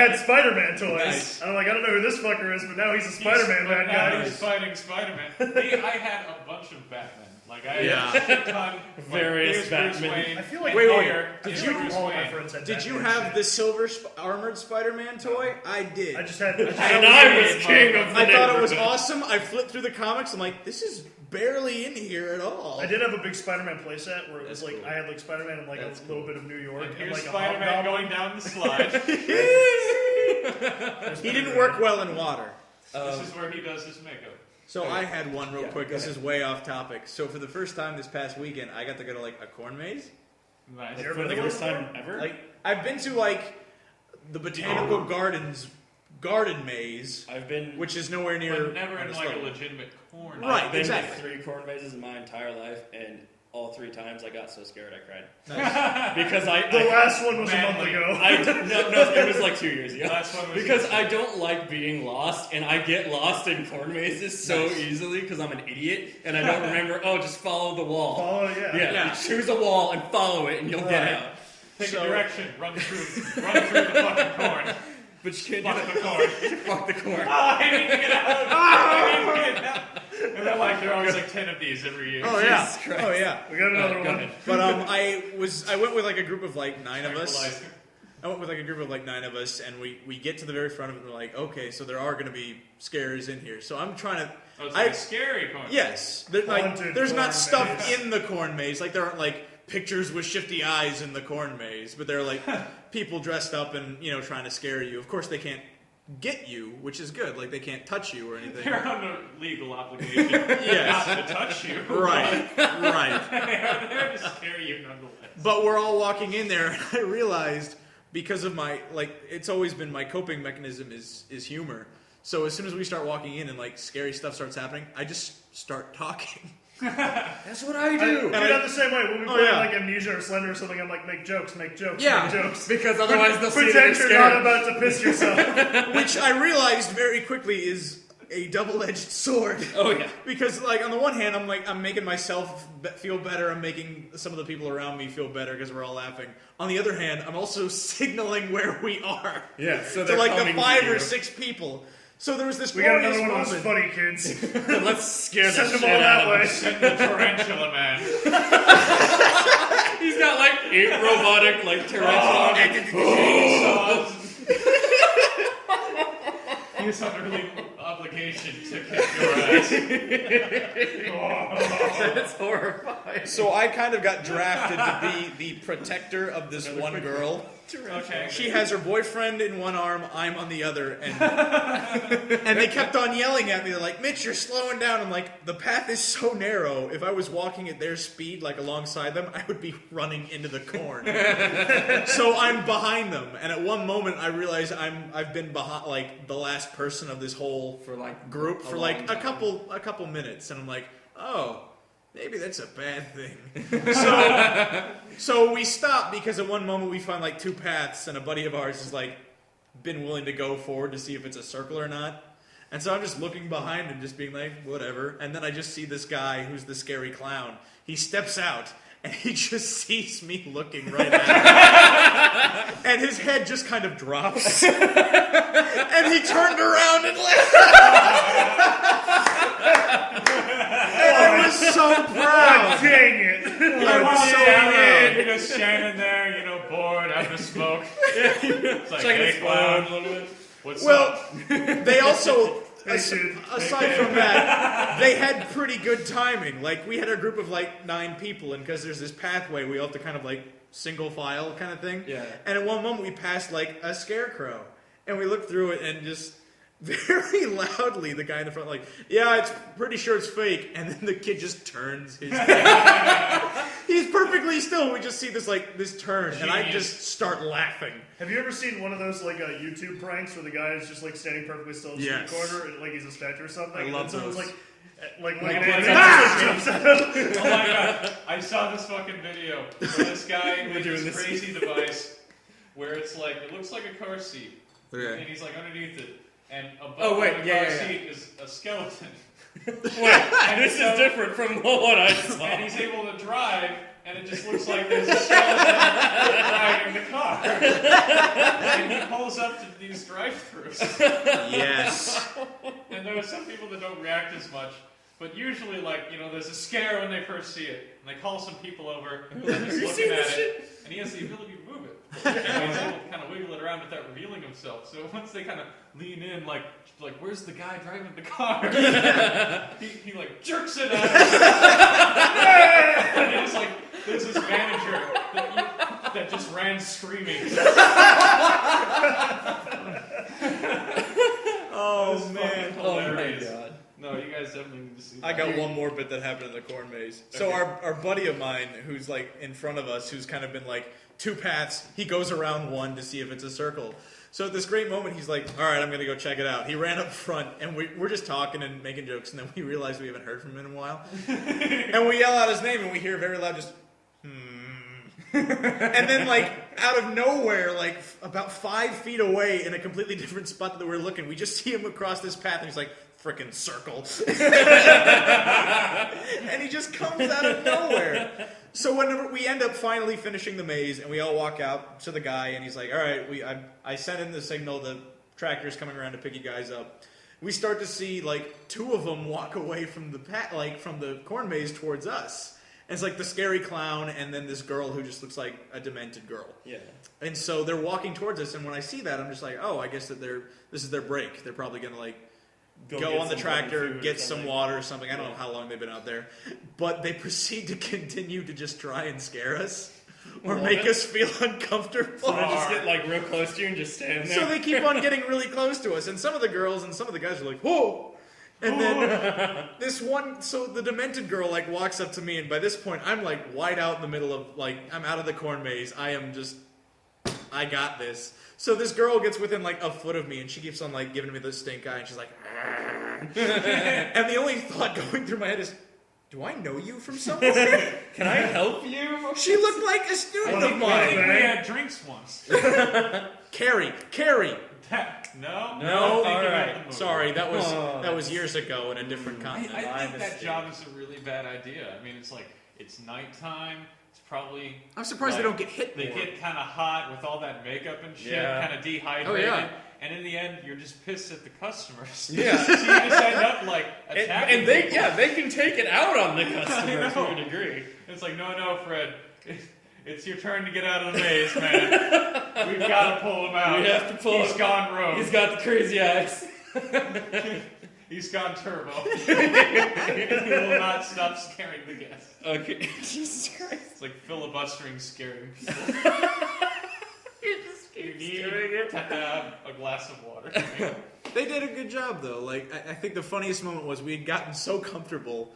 had Spider-Man toys. Nice. And I'm like, I don't know who this fucker is, but now he's a Spider-Man bad Now guy. he's fighting Spider-Man. I had a bunch of Batman. Like, I Yeah. had a ton. Various here's Bruce Batman. Wayne, I feel like Wait, wait, here, I here's feel like Bruce all my Wayne. friends had Did you Batman have shit. the silver armored Spider-Man toy? I did. I just had. And I was king of the I thought it was neighborhood. awesome. I flipped through the comics. I'm like, this is barely in here at all. I did have a big Spider-Man playset where it was That's like cool. I had like Spider-Man and like That's a little bit of New York And and here's like a Spider-Man hobgoblin. going down the slide. He didn't work well in water. This is where he does his makeup. So I had one real Yeah, quick. go This ahead. is way off topic. So for the first time this past weekend, I got to go to like a corn maze. Nice. You're For the really first good? time ever? Like I've been to like the botanical gardens garden maze, I've been which is nowhere near. But never in the like a store. legitimate corn. Right. I've been exactly. to 3 corn mazes in my entire life, and all 3 times I got so scared I cried. Nice. Because The I last one was a month Manly. ago. no, it was like 2 years ago. Last one was Because I don't like being lost, and I get lost in corn mazes so Nice. easily because I'm an idiot, and I don't remember, just follow the wall. Follow, yeah. Yeah, you choose a wall and follow it, and you'll get Right. out. Take So- a direction, run through the fucking corn. But you can't Fuck do the that. corn. Fuck the corn. I need to get out. I need to get out. And then like there are always like 10 of these every year. Oh yeah. Jesus Christ. Oh yeah. We got another Go one. ahead. But I went with like a group of like 9 of us. Tranquilizer. I went with like a group of like 9 of us, and we get to the very front of it, and we're like, okay, so there are going to be scares in here. So I'm trying to. Oh, it's like a scary corn. Yes, there's Haunted there's corn not stuff maze. in the corn maze. Like there aren't like pictures with shifty eyes in the corn maze, but they're like people dressed up and trying to scare you. Of course, they can't get you, which is good. Like they can't touch you or anything. They're under legal obligation Yes. not to touch you. Right, right. They're there to scare you nonetheless. But we're all walking in there, and I realized because of my it's always been my coping mechanism is humor. So as soon as we start walking in and like scary stuff starts happening, I just start talking. That's what I I, do. dude, I'm the same way. When we Oh, play yeah. like Amnesia or Slender or something, I'm like, make jokes, Yeah. make jokes. Because otherwise they'll see that Pretend you're you're not scared. about to piss yourself. Which I realized very quickly is a double-edged sword. Oh yeah. Because, like, on the one hand, I'm making myself feel better. I'm making some of the people around me feel better because we're all laughing. On the other hand, I'm also signaling where we are Yeah. So to they're like the coming to 5 you. or 6 people. So there was this We got glorious another one of those moment. funny kids. Let's scare the Send them shit all out that of way. them. Send the tarantula man. He's got like 8 robotic like tarantula. Chainsaws. He's under legal obligation to kick your ass. That's horrifying. So I kind of got drafted to be the protector of this one girl. Okay. She has her boyfriend in one arm, I'm on the other, and and they kept on yelling at me. They're like, "Mitch, you're slowing down." I'm like, the path is so narrow. If I was walking at their speed, like alongside them, I would be running into the corn. So I'm behind them, and at one moment I realize I've been behind, like the last person of this whole For like group for a like long a time. couple minutes, and I'm like, oh. Maybe that's a bad thing. So we stop because at one moment we find like 2 paths, and a buddy of ours has like been willing to go forward to see if it's a circle or not. And so I'm just looking behind and just being like, whatever. And then I just see this guy who's the scary clown. he steps out, and he just sees me looking right at him. And his head just kind of drops. And he turned around and left. And I was so proud. Dang it! I was so proud. You're just standing there, bored after smoke. It's like, Checking hey, his clown, phone a little bit. what's Well, up? they also, Hey, dude. aside from that, they had pretty good timing. Like, we had a group of like 9 people, and because there's this pathway, we all have to kind of like single file kind of thing. Yeah. And at one moment, we passed like a scarecrow, and we looked through it, and just very loudly, the guy in the front, like, yeah, it's pretty sure it's fake. And then the kid just turns his head. He's perfectly still. We just see this turn, and I just start laughing. Have you ever seen one of those like YouTube pranks where the guy is just like standing perfectly still in the Yes. street corner, and, like he's a statue or something? I love and someone's those. like looking Oh, at him, ah! and he just like, jumps out. Oh my god, I saw this fucking video where this guy made doing this this. crazy device where it's like, it looks like a car seat, and Okay. he's like underneath it, and above Oh, wait, the yeah, car yeah, yeah. seat is a skeleton. Wait, this is different from what I saw. And he's able to drive, and it just looks like there's a skeleton driving the car. And he pulls up to these drive-thrus. Yes. And there are some people that don't react as much, but usually, there's a scare when they first see it. And they call some people over, and they're just You looking seen at this it, and he has the ability to move it. And he's able to kind of wiggle it around without revealing himself. So once they kind of lean in, like, where's the guy driving the car? he like jerks it at him. And it's like, there's this manager that just ran screaming. Oh, man. Oh my Hilarious. god. No, you guys definitely need to see that. I got one more bit that happened in the corn maze. So Okay. our buddy of mine, who's like in front of us, who's kind of been like 2 paths, he goes around one to see if it's a circle. So at this great moment, he's like, all right, I'm going to go check it out. He ran up front, and we're just talking and making jokes, and then we realize we haven't heard from him in a while. And we yell out his name, and we hear very loud just, And then, like, out of nowhere, like, about 5 feet away in a completely different spot that we were looking, we just see him across this path, and he's like, frickin' circle. And he just comes out of nowhere. So whenever we end up finally finishing the maze, and we all walk out to the guy, and he's like, all right, I sent in the signal, the tractor's coming around to pick you guys up. We start to see, like, 2 of them walk away from the from the corn maze towards us. And it's like the scary clown, and then this girl who just looks like a demented girl. Yeah. And so they're walking towards us, and when I see that, I'm just like, oh, I guess that this is their break. They're probably gonna like go on the tractor, get some water or something. I don't know how long they've been out there, but they proceed to continue to just try and scare us or make us feel uncomfortable. So they just get like real close to you and just stand there. So they keep on getting really close to us, and some of the girls and some of the guys are like, whoa! And then this one, so the demented girl like walks up to me, and by this point I'm like wide out in the middle of like, I'm out of the corn maze. I got this. So this girl gets within like a foot of me, and she keeps on like giving me the stink eye, and she's like, and the only thought going through my head is, do I know you from somewhere? Can I help you? She looked like a student of I mine. think we had drinks once. Carrie. No? No? I'm thinking of Alright. the movie. Sorry, that was Oh. years ago in a different continent. I think that mistake. job is a really bad idea. I mean, it's like, it's nighttime. It's probably... I'm surprised they don't get hit They more. get kind of hot with all that makeup and shit, Yeah. kind of dehydrated. Oh, yeah. And in the end, you're just pissed at the customers. Yeah. So you just end up like attacking And they, people. yeah, they can take it out on the customer to know. a degree. It's like, no, Fred. It's your turn to get out of the maze, man. We've got to pull him out. We have to pull He's him. gone rogue. He's got the crazy eyes. He's gone turbo. He will not stop scaring the guests. Okay. Jesus Christ. It's like filibustering scaring people. You just You keep need doing it. to have a glass of water. They did a good job, though. Like, I think the funniest moment was we had gotten so comfortable.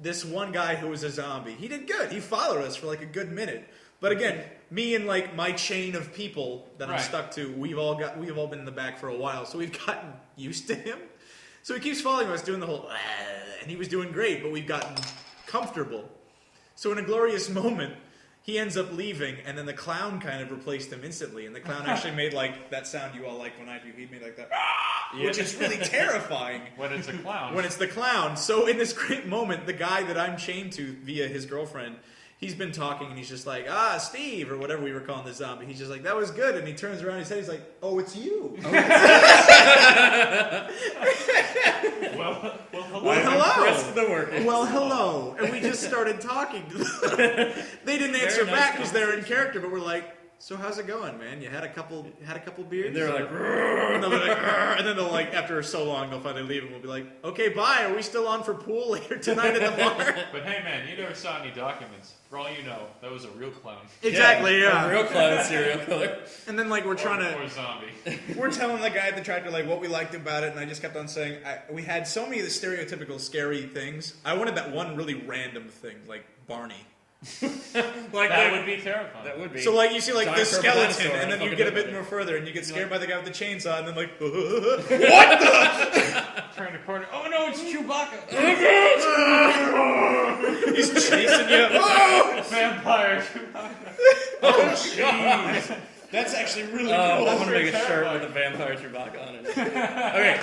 This one guy who was a zombie, he did good. He followed us for like a good minute. But again, me and like my chain of people that I'm Right. stuck to, we've all been in the back for a while, so we've gotten used to him. So he keeps following us, doing the whole, and he was doing great, but we've gotten comfortable. So in a glorious moment, He ends up leaving, and then the clown kind of replaced him instantly. And the clown actually made like that sound you all like when I do. He made like that, which is really terrifying. When it's a clown. When it's the clown. So in this great moment, the guy that I'm chained to via his girlfriend, he's been talking and he's just like, Steve, or whatever we were calling the zombie. He's just like, that was good. And he turns around and he's like, oh, it's you. Well, hello. Well, The work. Well, hello. And we just started talking to them. They didn't answer nice back because they're in character, but we're like, so how's it going, man? You had a couple beers? And they're like, and they'll be like, "Rrr," and then they'll like, after so long, they'll finally leave, and we'll be like, okay, bye. Are we still on for pool later tonight at the bar? But hey, man, you never saw any documents. For all you know, that was a real clown. Exactly, yeah. A real clown serial killer. And then like we're trying to. Or zombie. We're telling the guy at the tractor like what we liked about it, and I just kept on saying we had so many of the stereotypical scary things. I wanted that one really random thing, like Barney. Like That would be terrifying. That would be. So like you see like Giant this purple skeleton, dinosaur and then you fucking get a bit everything. more further, and you get scared by the guy with the chainsaw, and then like Turn the corner. Oh no, it's Chewbacca. he's chasing you. Vampire Chewbacca. Oh jeez, that's actually really I cool. want to make a That's shirt terrifying. with a vampire Chewbacca on it. Okay,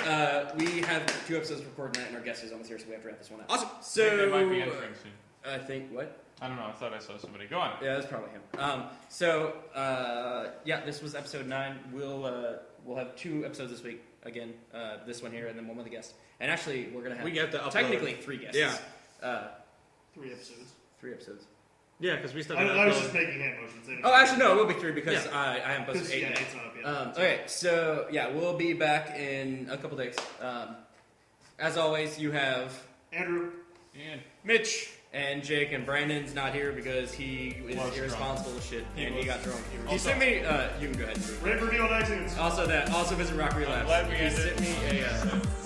we have 2 episodes recorded tonight, and our guest is almost here, so we have to wrap this one up. Awesome. So They might be entering soon. I think what? I don't know. I thought I saw somebody. Go on. Yeah, that's probably him. Yeah, this was episode 9. We'll have 2 episodes this week. Again, this one here, and then one with a guest. And actually, we're gonna have We get to upload. technically 3 guests. Yeah. 3 episodes. 3 episodes. Yeah, because we still. I was just making hand motions. They didn't- Oh, actually, no, it will be 3 because Yeah. I haven't posted 8 yeah, yet. it's not up yet. Okay, so yeah, we'll be back in a couple days. As always, you have Andrew, Ian. Mitch and Jake, and Brandon's not here because he is Was irresponsible as shit and he was. got drunk. He Also- sent me. You can go ahead and read. rate, review on iTunes. Also, also visit Rockery Labs. glad we He ended sent me a.